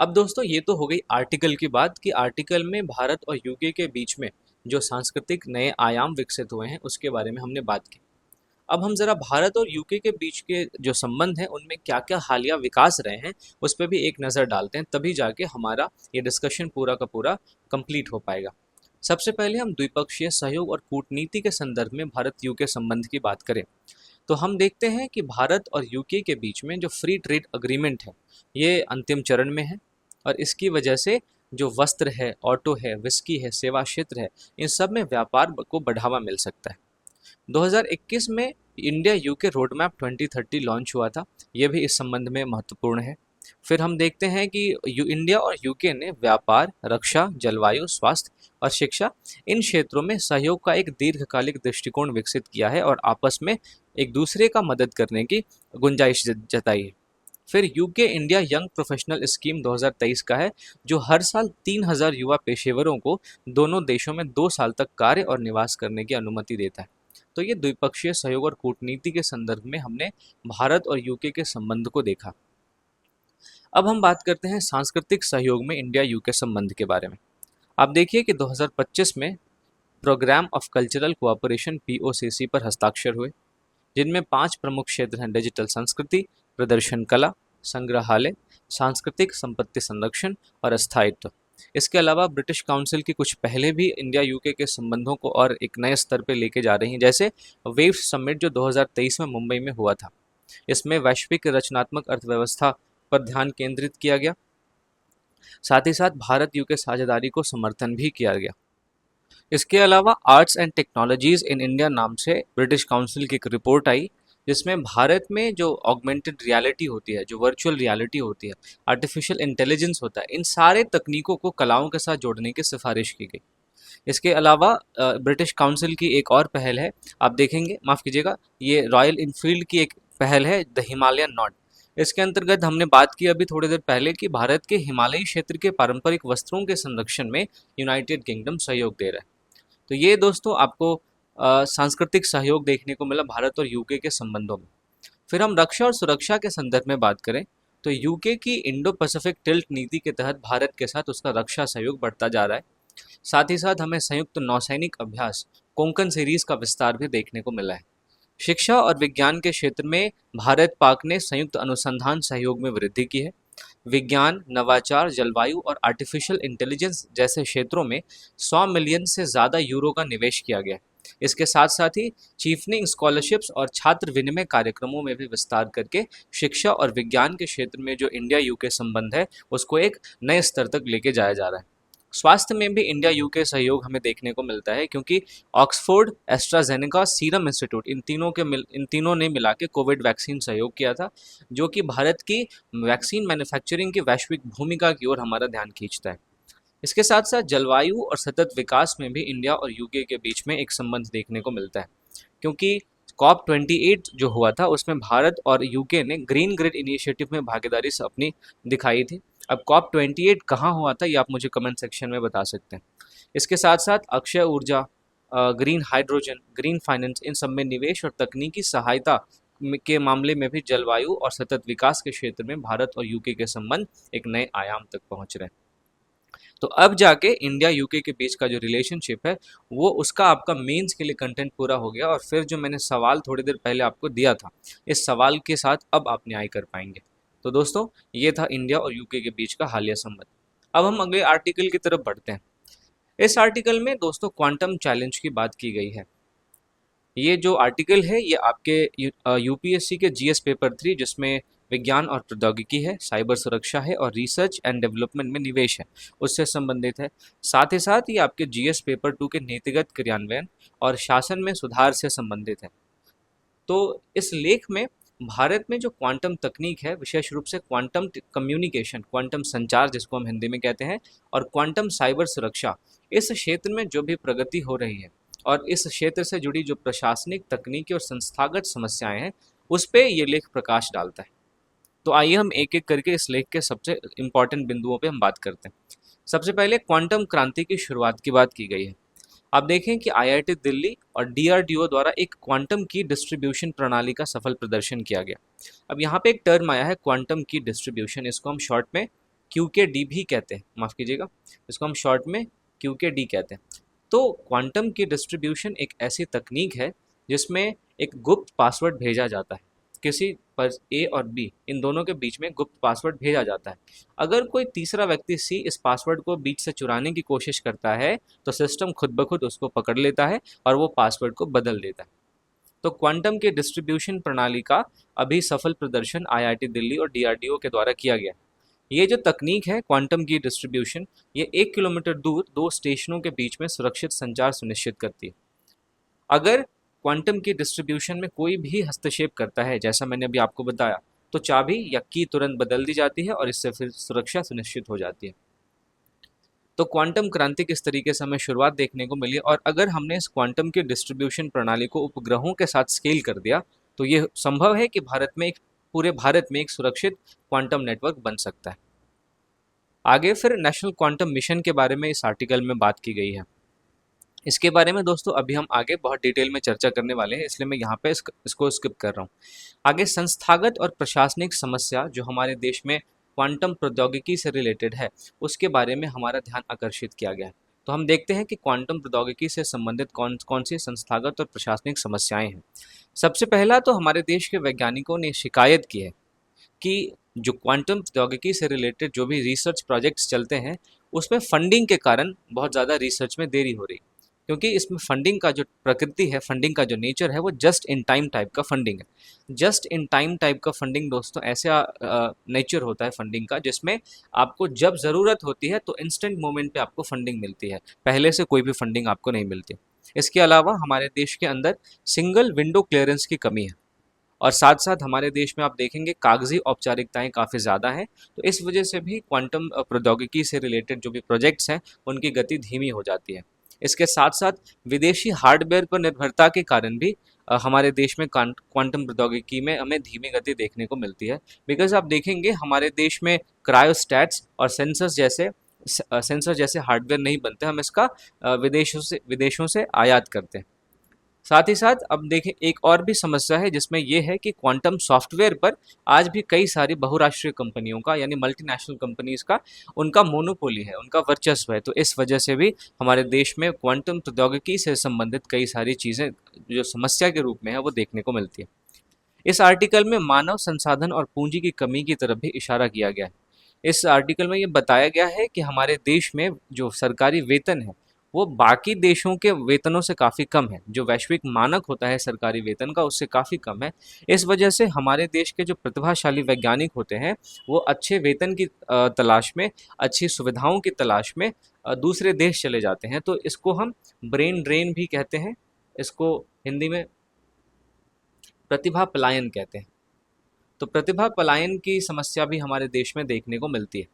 अब दोस्तों ये तो हो गई आर्टिकल की बात कि आर्टिकल में भारत और यूके के बीच में जो सांस्कृतिक नए आयाम विकसित हुए हैं उसके बारे में हमने बात की। अब हम जरा भारत और यूके के बीच के जो संबंध हैं उनमें क्या क्या हालिया विकास रहे हैं उस पर भी एक नज़र डालते हैं, तभी जाके हमारा ये डिस्कशन पूरा का पूरा कंप्लीट हो पाएगा। सबसे पहले हम द्विपक्षीय सहयोग और कूटनीति के संदर्भ में भारत यूके संबंध की बात करें तो हम देखते हैं कि भारत और यूके के बीच में जो फ्री ट्रेड अग्रीमेंट है ये अंतिम चरण में है, और इसकी वजह से जो वस्त्र है, ऑटो है, विस्की है, सेवा क्षेत्र है, इन सब में व्यापार को बढ़ावा मिल सकता है। 2021 में India UK road map 2030 launch हुआ था, ये भी इस संबंध में महत्वपूर्ण है। फिर हम देखते हैं कि इंडिया और यूके ने व्यापार, रक्षा, जलवायु, स्वास्थ्य और शिक्षा, इन क्षेत्रों में सहयोग का एक दीर्घकालिक दृष्टिकोण विकसित किया है और आपस में एक दूसरे का मदद करने की गुंजाइश जताई है। फिर UK India young professional scheme 2023 का है, जो हर साल 3000 युवा पेशेवरों को दोनों देशों में 2 साल तक कार्य और निवास करने की अनुमति देता है। तो ये द्विपक्षीय सहयोग और कूटनीति के संदर्भ में हमने भारत और यूके के संबंध को देखा। अब हम बात करते हैं सांस्कृतिक सहयोग में इंडिया यूके संबंध के बारे में। आप देखिए कि 2025 में programme of cultural cooperation POCC पर हस्ताक्षर हुए, जिनमें 5 प्रमुख क्षेत्र हैं: डिजिटल संस्कृति, प्रदर्शन कला, संग्रहालय, सांस्कृतिक संपत्ति संरक्षण और स्थायित्व। इसके अलावा ब्रिटिश काउंसिल की कुछ पहले भी इंडिया यूके के संबंधों को और एक नए स्तर पर लेके जा रही हैं, जैसे वेव्स समिट जो 2023 में मुंबई में हुआ था। इसमें वैश्विक रचनात्मक अर्थव्यवस्था पर ध्यान केंद्रित किया गया, साथ ही साथ भारत यूके साझेदारी को समर्थन भी किया गया। इसके अलावा arts and technologies in India नाम से ब्रिटिश काउंसिल की एक रिपोर्ट आई, जिसमें भारत में जो ऑगमेंटेड रियलिटी होती है, जो वर्चुअल रियलिटी होती है, आर्टिफिशियल इंटेलिजेंस होता है, इन सारे तकनीकों को कलाओं के साथ जोड़ने की सिफारिश की गई। इसके अलावा ब्रिटिश काउंसिल की एक और पहल है, आप देखेंगे, माफ़ कीजिएगा, ये रॉयल इनफील्ड की एक पहल है द हिमालयन नॉट। इसके अंतर्गत हमने बात की अभी थोड़ी देर पहले कि भारत के हिमालयी क्षेत्र के पारंपरिक वस्त्रों के संरक्षण में यूनाइटेड किंगडम सहयोग दे रहा है। तो ये दोस्तों आपको सांस्कृतिक सहयोग देखने को मिला भारत और यूके के संबंधों में। फिर हम रक्षा और सुरक्षा के संदर्भ में बात करें तो यूके की इंडो पैसिफिक टिल्ट नीति के तहत भारत के साथ उसका रक्षा सहयोग बढ़ता जा रहा है। साथ ही साथ हमें संयुक्त नौसैनिक अभ्यास कोंकण सीरीज का विस्तार भी देखने को मिला है। शिक्षा और विज्ञान के क्षेत्र में भारत पाक ने संयुक्त अनुसंधान सहयोग में वृद्धि की है। विज्ञान, नवाचार, जलवायु और आर्टिफिशियल इंटेलिजेंस जैसे क्षेत्रों में 100 मिलियन से ज़्यादा यूरो का निवेश किया गया है। इसके साथ साथ ही चीफनिंग स्कॉलरशिप्स और छात्र विनिमय कार्यक्रमों में भी विस्तार करके शिक्षा और विज्ञान के क्षेत्र में जो इंडिया यूके संबंध है उसको एक नए स्तर तक लेके जाया जा रहा है। स्वास्थ्य में भी इंडिया यूके सहयोग हमें देखने को मिलता है, क्योंकि ऑक्सफोर्ड, एस्ट्राजेनेका, सीरम इंस्टीट्यूट, इन तीनों ने मिला के कोविड वैक्सीन सहयोग किया था, जो कि भारत की वैक्सीन मैन्युफैक्चरिंग की वैश्विक भूमिका की ओर हमारा ध्यान खींचता है। इसके साथ साथ जलवायु और सतत विकास में भी इंडिया और यूके के बीच में एक संबंध देखने को मिलता है, क्योंकि COP28 जो हुआ था उसमें भारत और यूके ने ग्रीन ग्रिड इनिशिएटिव में भागीदारी से अपनी दिखाई थी। अब COP28 कहाँ हुआ था ये आप मुझे कमेंट सेक्शन में बता सकते हैं। इसके साथ साथ अक्षय ऊर्जा, ग्रीन हाइड्रोजन, ग्रीन फाइनेंस, इन सब में निवेश और तकनीकी सहायता के मामले में भी जलवायु और सतत विकास के क्षेत्र में भारत और यूके के संबंध एक नए आयाम तक पहुंच रहे हैं। तो अब जाके इंडिया यूके के बीच का जो रिलेशनशिप है वो उसका आपका मेंस के लिए कंटेंट पूरा हो गया, और फिर जो मैंने सवाल थोड़ी देर पहले आपको दिया था, इस सवाल के साथ अब आप न्याय कर पाएंगे। तो दोस्तों, ये था इंडिया और यूके के बीच का हालिया संबंध। अब हम अगले आर्टिकल की तरफ बढ़ते हैं। इस आर्टिकल में दोस्तों क्वांटम चैलेंज की बात की गई है। ये जो आर्टिकल है ये आपके यूपीएससी के जीएस पेपर 3, जिसमें विज्ञान और प्रौद्योगिकी है, साइबर सुरक्षा है और रिसर्च एंड डेवलपमेंट में निवेश है, उससे संबंधित है। साथ ही साथ ये आपके जीएस पेपर 2 के नीतिगत क्रियान्वयन और शासन में सुधार से संबंधित है। तो इस लेख में भारत में जो क्वांटम तकनीक है, विशेष रूप से क्वांटम कम्युनिकेशन, क्वांटम संचार जिसको हम हिंदी में कहते हैं, और क्वांटम साइबर सुरक्षा, इस क्षेत्र में जो भी प्रगति हो रही है और इस क्षेत्र से जुड़ी जो प्रशासनिक, तकनीकी और संस्थागत समस्याएं हैं, उस पर यह लेख प्रकाश डालता है। तो आइए हम एक एक करके इस लेख के सबसे इम्पॉर्टेंट बिंदुओं पे हम बात करते हैं। सबसे पहले क्वांटम क्रांति की शुरुआत की बात की गई है। आप देखें कि आईआईटी दिल्ली और डीआरडीओ द्वारा एक क्वांटम की डिस्ट्रीब्यूशन प्रणाली का सफल प्रदर्शन किया गया। अब यहाँ पे एक टर्म आया है क्वांटम की डिस्ट्रीब्यूशन, इसको हम शॉर्ट में QKD भी कहते हैं, माफ़ कीजिएगा, इसको हम शॉर्ट में QKD कहते हैं। तो क्वांटम की डिस्ट्रीब्यूशन एक ऐसी तकनीक है जिसमें एक गुप्त पासवर्ड भेजा जाता है, किसी पर A और B इन दोनों के बीच में गुप्त पासवर्ड भेजा जाता है। अगर कोई तीसरा व्यक्ति C इस पासवर्ड को बीच से चुराने की कोशिश करता है तो सिस्टम खुद ब खुद उसको पकड़ लेता है और वो पासवर्ड को बदल देता है। तो क्वांटम के डिस्ट्रीब्यूशन प्रणाली का अभी सफल प्रदर्शन आईआईटी दिल्ली और डीआरडीओ के द्वारा किया गया। ये जो तकनीक है क्वांटम की डिस्ट्रीब्यूशन, ये 1 किलोमीटर दूर 2 स्टेशनों के बीच में सुरक्षित संचार सुनिश्चित करती है। अगर क्वांटम की डिस्ट्रीब्यूशन में कोई भी हस्तक्षेप करता है, जैसा मैंने अभी आपको बताया, तो चाबी या की तुरंत बदल दी जाती है और इससे फिर सुरक्षा सुनिश्चित हो जाती है। तो क्वांटम क्रांति किस तरीके से हमें शुरुआत देखने को मिली, और अगर हमने इस क्वांटम की डिस्ट्रीब्यूशन प्रणाली को उपग्रहों के साथ स्केल कर दिया तो ये संभव है कि पूरे भारत में एक सुरक्षित क्वांटम नेटवर्क बन सकता है। आगे फिर नेशनल क्वांटम मिशन के बारे में इस आर्टिकल में बात की गई है। इसके बारे में दोस्तों अभी हम आगे बहुत डिटेल में चर्चा करने वाले हैं, इसलिए मैं यहाँ पे इसको स्किप कर रहा हूँ। आगे संस्थागत और प्रशासनिक समस्या जो हमारे देश में क्वांटम प्रौद्योगिकी से रिलेटेड है, उसके बारे में हमारा ध्यान आकर्षित किया गया है। तो हम देखते हैं कि क्वांटम प्रौद्योगिकी से संबंधित कौन कौन सी संस्थागत और प्रशासनिक समस्याएं हैं। सबसे पहला तो हमारे देश के वैज्ञानिकों ने शिकायत की है कि जो क्वांटम प्रौद्योगिकी से रिलेटेड जो भी रिसर्च प्रोजेक्ट्स चलते हैं, उसमें फंडिंग के कारण बहुत ज़्यादा रिसर्च में देरी हो रही, क्योंकि इसमें फंडिंग का जो प्रकृति है, फंडिंग का जो नेचर है, वो जस्ट इन टाइम टाइप का फंडिंग है। जस्ट इन टाइम टाइप का फंडिंग दोस्तों ऐसा नेचर होता है फंडिंग का, जिसमें आपको जब ज़रूरत होती है तो इंस्टेंट मोमेंट पे आपको फंडिंग मिलती है, पहले से कोई भी फंडिंग आपको नहीं मिलती। इसके अलावा हमारे देश के अंदर सिंगल विंडो क्लियरेंस की कमी है, और साथ साथ हमारे देश में आप देखेंगे कागजी औपचारिकताएं काफ़ी ज़्यादा हैं। तो इस वजह से भी क्वांटम प्रौद्योगिकी से रिलेटेड जो भी प्रोजेक्ट्स हैं उनकी गति धीमी हो जाती है। इसके साथ साथ विदेशी हार्डवेयर पर निर्भरता के कारण भी हमारे देश में क्वांटम प्रौद्योगिकी में हमें धीमी गति देखने को मिलती है। बिकॉज आप देखेंगे हमारे देश में क्रायोस्टैट्स और सेंसर जैसे हार्डवेयर नहीं बनते, हम इसका विदेशों से आयात करते हैं। साथ ही साथ अब देखें एक और भी समस्या है, जिसमें यह है कि क्वांटम सॉफ्टवेयर पर आज भी कई सारी बहुराष्ट्रीय कंपनियों का, यानी मल्टीनेशनल कंपनीज का उनका मोनोपोली है, उनका वर्चस्व है। तो इस वजह से भी हमारे देश में क्वांटम प्रौद्योगिकी से संबंधित कई सारी चीज़ें जो समस्या के रूप में है वो देखने को मिलती है। इस आर्टिकल में मानव संसाधन और पूंजी की कमी की तरफ भी इशारा किया गया है। इस आर्टिकल में ये बताया गया है कि हमारे देश में जो सरकारी वेतन है वो बाकी देशों के वेतनों से काफ़ी कम है, जो वैश्विक मानक होता है सरकारी वेतन का उससे काफ़ी कम है। इस वजह से हमारे देश के जो प्रतिभाशाली वैज्ञानिक होते हैं वो अच्छे वेतन की तलाश में, अच्छी सुविधाओं की तलाश में दूसरे देश चले जाते हैं तो इसको हम ब्रेन ड्रेन भी कहते हैं, इसको हिंदी में प्रतिभा पलायन कहते हैं। तो प्रतिभा पलायन की समस्या भी हमारे देश में देखने को मिलती है।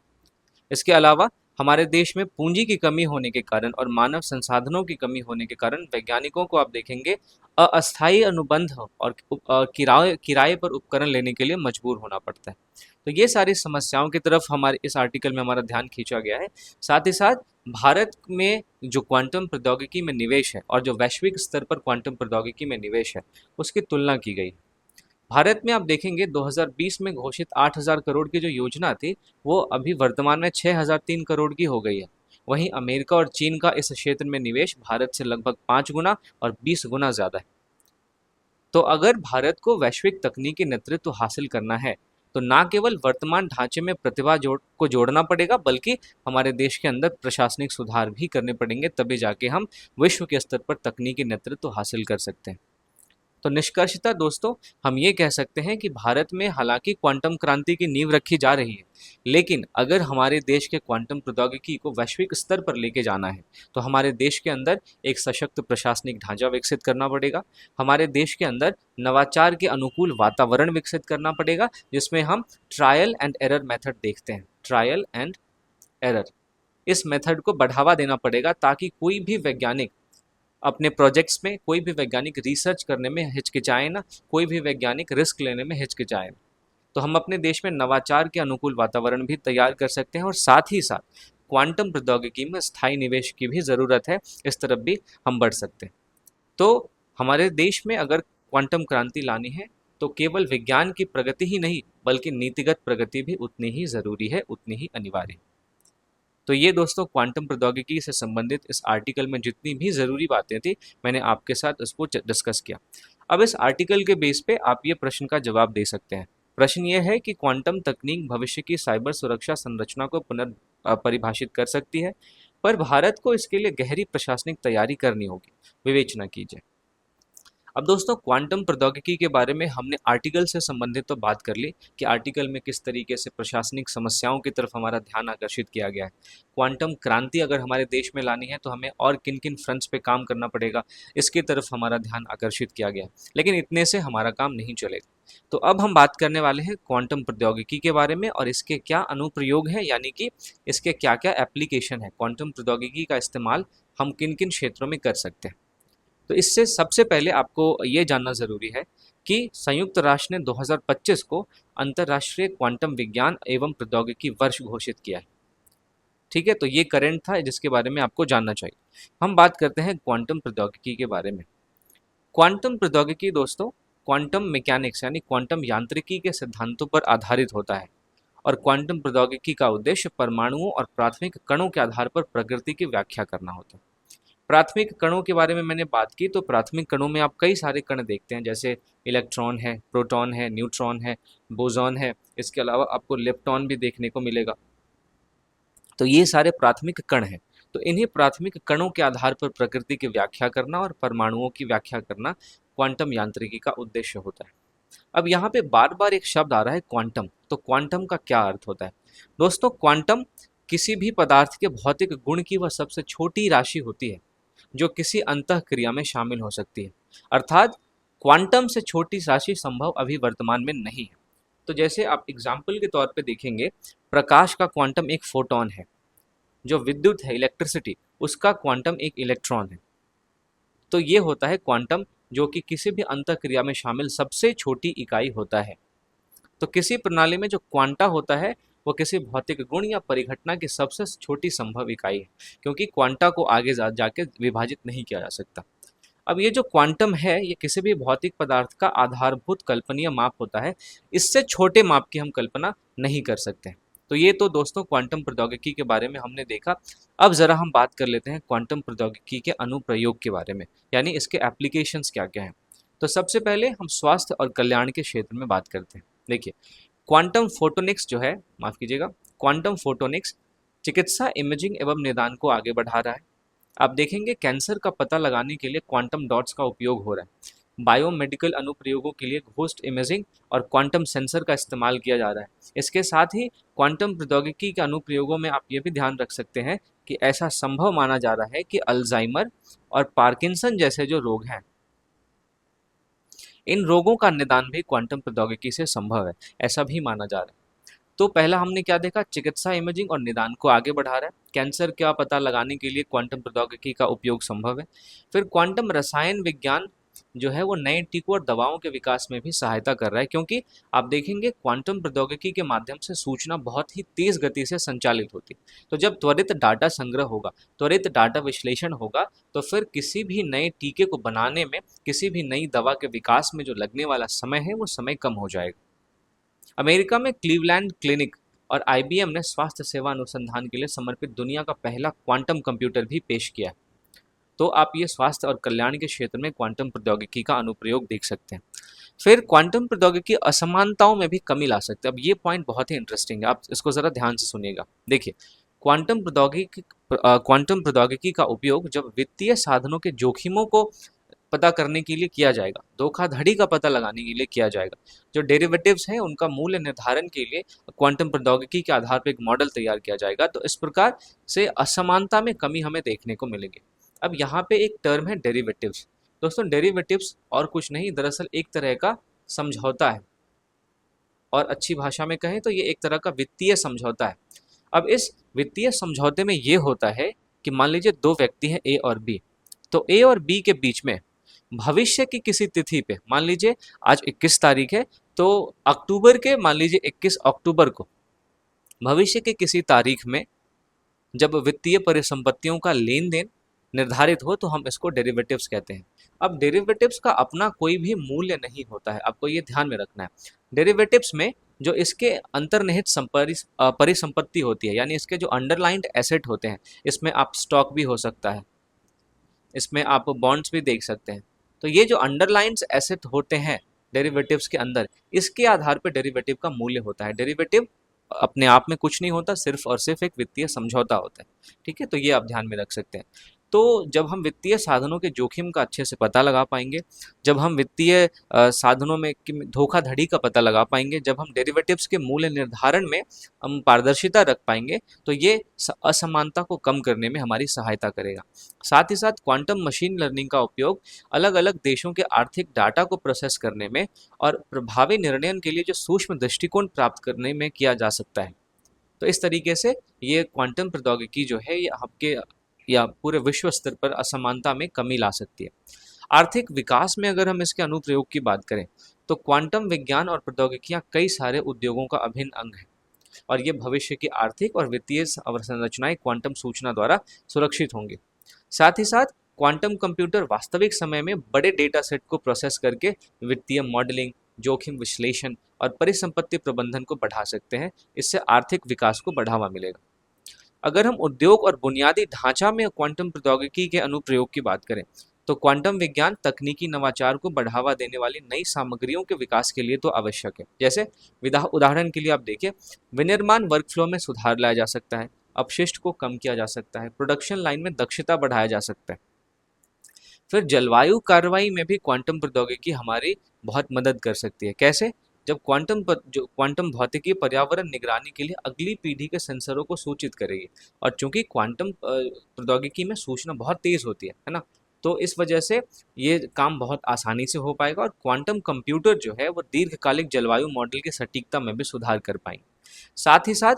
इसके अलावा हमारे देश में पूंजी की कमी होने के कारण और मानव संसाधनों की कमी होने के कारण वैज्ञानिकों को आप देखेंगे अस्थायी अनुबंध और किराए किराए पर उपकरण लेने के लिए मजबूर होना पड़ता है। तो ये सारी समस्याओं की तरफ हमारे इस आर्टिकल में हमारा ध्यान खींचा गया है। साथ ही साथ भारत में जो क्वांटम प्रौद्योगिकी में निवेश है और जो वैश्विक स्तर पर क्वांटम प्रौद्योगिकी में निवेश है उसकी तुलना की गई। भारत में आप देखेंगे 2020 में घोषित 8,000 करोड़ की जो योजना थी वो अभी वर्तमान में 6,003 करोड़ की हो गई है। वहीं अमेरिका और चीन का इस क्षेत्र में निवेश भारत से लगभग 5 गुना और 20 गुना ज़्यादा है। तो अगर भारत को वैश्विक तकनीकी नेतृत्व हासिल करना है तो ना केवल वर्तमान ढांचे में प्रतिभा को जोड़ना पड़ेगा बल्कि हमारे देश के अंदर प्रशासनिक सुधार भी करने पड़ेंगे, तभी जाके हम विश्व के स्तर पर तकनीकी नेतृत्व हासिल कर सकते हैं। तो निष्कर्षतः दोस्तों हम ये कह सकते हैं कि भारत में हालांकि क्वांटम क्रांति की नींव रखी जा रही है, लेकिन अगर हमारे देश के क्वांटम प्रौद्योगिकी को वैश्विक स्तर पर लेके जाना है तो हमारे देश के अंदर एक सशक्त प्रशासनिक ढांचा विकसित करना पड़ेगा। हमारे देश के अंदर नवाचार के अनुकूल वातावरण विकसित करना पड़ेगा जिसमें हम ट्रायल एंड एरर मेथड देखते हैं। ट्रायल एंड एरर, इस मेथड को बढ़ावा देना पड़ेगा ताकि कोई भी वैज्ञानिक अपने प्रोजेक्ट्स में, कोई भी वैज्ञानिक रिसर्च करने में हिचकिचाए ना, कोई भी वैज्ञानिक रिस्क लेने में हिचकिचाए। तो हम अपने देश में नवाचार के अनुकूल वातावरण भी तैयार कर सकते हैं और साथ ही साथ क्वांटम प्रौद्योगिकी में स्थायी निवेश की भी ज़रूरत है, इस तरफ भी हम बढ़ सकते हैं। तो हमारे देश में अगर क्वांटम क्रांति लानी है तो केवल विज्ञान की प्रगति ही नहीं बल्कि नीतिगत प्रगति भी उतनी ही ज़रूरी है, उतनी ही अनिवार्य है। तो ये दोस्तों क्वांटम प्रौद्योगिकी से संबंधित इस आर्टिकल में जितनी भी ज़रूरी बातें थी मैंने आपके साथ इसको डिस्कस किया। अब इस आर्टिकल के बेस पे आप ये प्रश्न का जवाब दे सकते हैं। प्रश्न ये है कि क्वांटम तकनीक भविष्य की साइबर सुरक्षा संरचना को परिभाषित कर सकती है, पर भारत को इसके लिए गहरी प्रशासनिक तैयारी करनी होगी। विवेचना कीजिए। अब दोस्तों क्वांटम प्रौद्योगिकी के बारे में हमने आर्टिकल से संबंधित तो बात कर ली कि आर्टिकल में किस तरीके से प्रशासनिक समस्याओं की तरफ हमारा ध्यान आकर्षित किया गया है। क्वांटम क्रांति अगर हमारे देश में लानी है तो हमें और किन किन फ्रंट्स पे काम करना पड़ेगा, इसकी तरफ हमारा ध्यान आकर्षित किया गया है। लेकिन इतने से हमारा काम नहीं चलेगा। तो अब हम बात करने वाले हैं क्वांटम प्रौद्योगिकी के बारे में और इसके क्या अनुप्रयोग हैं, यानी कि इसके क्या क्या एप्लीकेशन है, क्वांटम प्रौद्योगिकी का इस्तेमाल हम किन किन क्षेत्रों में कर सकते हैं। तो इससे सबसे पहले आपको ये जानना ज़रूरी है कि संयुक्त राष्ट्र ने 2025 को अंतर्राष्ट्रीय क्वांटम विज्ञान एवं प्रौद्योगिकी वर्ष घोषित किया है। ठीक है, तो ये करंट था जिसके बारे में आपको जानना चाहिए। हम बात करते हैं क्वांटम प्रौद्योगिकी के बारे में। क्वांटम प्रौद्योगिकी दोस्तों क्वांटम मैकेनिक्स यानी क्वांटम यांत्रिकी के सिद्धांतों पर आधारित होता है और क्वांटम प्रौद्योगिकी का उद्देश्य परमाणुओं और प्राथमिक कणों के आधार पर प्रकृति की व्याख्या करना होता है। प्राथमिक कणों के बारे में मैंने बात की तो प्राथमिक कणों में आप कई सारे कण देखते हैं, जैसे इलेक्ट्रॉन है, प्रोटॉन है, न्यूट्रॉन है, बोसॉन है, इसके अलावा आपको लेप्टॉन भी देखने को मिलेगा। तो ये सारे प्राथमिक कण हैं। तो इन्हीं प्राथमिक कणों के आधार पर प्रकृति की व्याख्या करना और परमाणुओं की व्याख्या करना क्वांटम यांत्रिकी का उद्देश्य होता है। अब यहाँ पे बार बार एक शब्द आ रहा है क्वांटम। तो क्वांटम का क्या अर्थ होता है दोस्तों? क्वांटम किसी भी पदार्थ के भौतिक गुण की वह सबसे छोटी राशि होती है जो किसी अंतःक्रिया में शामिल हो सकती है। अर्थात क्वांटम से छोटी राशि संभव अभी वर्तमान में नहीं है। तो जैसे आप एग्जाम्पल के तौर पे देखेंगे, प्रकाश का क्वांटम एक फोटोन है, जो विद्युत है इलेक्ट्रिसिटी उसका क्वांटम एक इलेक्ट्रॉन है। तो ये होता है क्वांटम, जो कि किसी भी अंतःक्रिया में शामिल सबसे छोटी इकाई होता है। तो किसी प्रणाली में जो क्वांटा होता है वो किसी भौतिक गुण या परिघटना की सबसे छोटी संभव इकाई है, क्योंकि क्वांटा को आगे जाके विभाजित नहीं किया जा सकता। अब ये जो क्वांटम है ये किसी भी भौतिक पदार्थ का आधारभूत कल्पनीय माप होता है, इससे छोटे माप की हम कल्पना नहीं कर सकते। तो ये तो दोस्तों क्वांटम प्रौद्योगिकी के बारे में हमने देखा। अब ज़रा हम बात कर लेते हैं क्वांटम प्रौद्योगिकी के अनुप्रयोग के बारे में, यानी इसके एप्लीकेशंस क्या क्या हैं। तो सबसे पहले हम स्वास्थ्य और कल्याण के क्षेत्र में बात करते हैं। देखिए, क्वांटम फोटोनिक्स जो है, माफ़ कीजिएगा, क्वांटम फोटोनिक्स चिकित्सा, इमेजिंग एवं निदान को आगे बढ़ा रहा है। आप देखेंगे कैंसर का पता लगाने के लिए क्वांटम डॉट्स का उपयोग हो रहा है। बायोमेडिकल अनुप्रयोगों के लिए घोस्ट इमेजिंग और क्वांटम सेंसर का इस्तेमाल किया जा रहा है। इसके साथ ही क्वांटम प्रौद्योगिकी के अनुप्रयोगों में आप ये भी ध्यान रख सकते हैं कि ऐसा संभव माना जा रहा है कि अल्जाइमर और पार्किंसन जैसे जो रोग हैं, इन रोगों का निदान भी क्वांटम प्रौद्योगिकी से संभव है, ऐसा भी माना जा रहा है। तो पहला हमने क्या देखा, चिकित्सा इमेजिंग और निदान को आगे बढ़ा रहा है। कैंसर का पता लगाने के लिए क्वांटम प्रौद्योगिकी का उपयोग संभव है। फिर क्वांटम रसायन विज्ञान जो है वो नए टीकों और दवाओं के विकास में भी सहायता कर रहा है, क्योंकि आप देखेंगे क्वांटम प्रौद्योगिकी के माध्यम से सूचना बहुत ही तेज गति से संचालित होती है। तो जब त्वरित डाटा संग्रह होगा, त्वरित डाटा विश्लेषण होगा, तो फिर किसी भी नए टीके को बनाने में, किसी भी नई दवा के विकास में जो लगने वाला समय है वो समय कम हो जाएगा। अमेरिका में क्लीवलैंड क्लिनिक और आईबीएम ने स्वास्थ्य सेवा अनुसंधान के लिए समर्पित दुनिया का पहला क्वांटम कंप्यूटर भी पेश किया है। तो आप ये स्वास्थ्य और कल्याण के क्षेत्र में क्वांटम प्रौद्योगिकी का अनुप्रयोग देख सकते हैं। फिर क्वांटम प्रौद्योगिकी असमानताओं में भी कमी ला सकते हैं। अब ये पॉइंट बहुत ही इंटरेस्टिंग है, आप इसको ज़रा ध्यान से सुनिएगा। देखिए, क्वांटम प्रौद्योगिकी का उपयोग जब वित्तीय साधनों के जोखिमों को पता करने के लिए किया जाएगा, धोखाधड़ी का पता लगाने के लिए किया जाएगा, जो डेरिवेटिव्स हैं उनका मूल्य निर्धारण के लिए क्वांटम प्रौद्योगिकी के आधार पर एक मॉडल तैयार किया जाएगा। तो इस प्रकार से असमानता में कमी हमें देखने को मिलेगी। अब यहाँ पे एक टर्म है डेरिवेटिव्स। दोस्तों, डेरिवेटिव्स और कुछ नहीं, दरअसल एक तरह का समझौता है, और अच्छी भाषा में कहें तो ये एक तरह का वित्तीय समझौता है। अब इस वित्तीय समझौते में ये होता है कि मान लीजिए दो व्यक्ति हैं ए और बी, तो ए और बी के बीच में भविष्य की किसी तिथि पे, मान लीजिए आज 21 तारीख है, तो अक्टूबर के मान लीजिए 21 अक्टूबर को भविष्य के किसी तारीख में जब वित्तीय परिसंपत्तियों का लेन देन निर्धारित हो, तो हम इसको डेरिवेटिव्स कहते हैं। अब डेरिवेटिव्स का अपना कोई भी मूल्य नहीं होता है, आपको ये ध्यान में रखना है। डेरिवेटिव्स में जो इसके अंतर्निहित परिसंपत्ति होती है, यानी इसके जो अंडरलाइंड एसेट होते हैं, इसमें आप स्टॉक भी हो सकता है, इसमें आप बॉन्ड्स भी देख सकते हैं। तो ये जो अंडरलाइंड एसेट होते हैं डेरिवेटिव्स के अंदर, इसके आधार पर डेरिवेटिव का मूल्य होता है। डेरिवेटिव अपने आप में कुछ नहीं होता, सिर्फ और सिर्फ एक वित्तीय समझौता होता है। ठीक है, तो ये आप ध्यान में रख सकते हैं। तो जब हम वित्तीय साधनों के जोखिम का अच्छे से पता लगा पाएंगे, जब हम वित्तीय साधनों में धोखाधड़ी का पता लगा पाएंगे, जब हम डेरिवेटिव्स के मूल्य निर्धारण में हम पारदर्शिता रख पाएंगे, तो ये असमानता को कम करने में हमारी सहायता करेगा। साथ ही साथ क्वांटम मशीन लर्निंग का उपयोग अलग अलग देशों के आर्थिक डाटा को प्रोसेस करने में और प्रभावी निर्णय के लिए जो सूक्ष्म दृष्टिकोण प्राप्त करने में किया जा सकता है। तो इस तरीके से ये क्वांटम प्रौद्योगिकी जो है, ये आपके या पूरे विश्व स्तर पर असमानता में कमी ला सकती है। आर्थिक विकास में अगर हम इसके अनुप्रयोग की बात करें, तो क्वांटम विज्ञान और प्रौद्योगिकियां कई सारे उद्योगों का अभिन्न अंग है, और ये भविष्य की आर्थिक और वित्तीय अवसंरचनाएं क्वांटम सूचना द्वारा सुरक्षित होंगी। साथ ही साथ क्वांटम कंप्यूटर वास्तविक समय में बड़े डेटा सेट को प्रोसेस करके वित्तीय मॉडलिंग, जोखिम विश्लेषण और परिसंपत्ति प्रबंधन को बढ़ा सकते हैं। इससे आर्थिक विकास को बढ़ावा मिलेगा। अगर हम उद्योग और बुनियादी ढांचा में क्वांटम प्रौद्योगिकी के अनुप्रयोग की बात करें, तो क्वांटम विज्ञान तकनीकी नवाचार को बढ़ावा देने वाली नई सामग्रियों के विकास के लिए तो आवश्यक है। जैसे उदाहरण के लिए आप देखिए, विनिर्माण वर्कफ्लो में सुधार लाया जा सकता है, अपशिष्ट को कम किया जा सकता है, प्रोडक्शन लाइन में दक्षता बढ़ाया जा सकता है। फिर जलवायु कार्रवाई में भी क्वांटम प्रौद्योगिकी हमारी बहुत मदद कर सकती है। कैसे? जब क्वांटम भौतिकी पर्यावरण निगरानी के लिए अगली पीढ़ी के सेंसरों को सूचित करेगी, और चूंकि क्वांटम प्रौद्योगिकी में सूचना बहुत तेज होती है ना, तो इस वजह से ये काम बहुत आसानी से हो पाएगा, और क्वांटम कंप्यूटर जो है वो दीर्घकालिक जलवायु मॉडल की सटीकता में भी सुधार कर पाएंगे। साथ ही साथ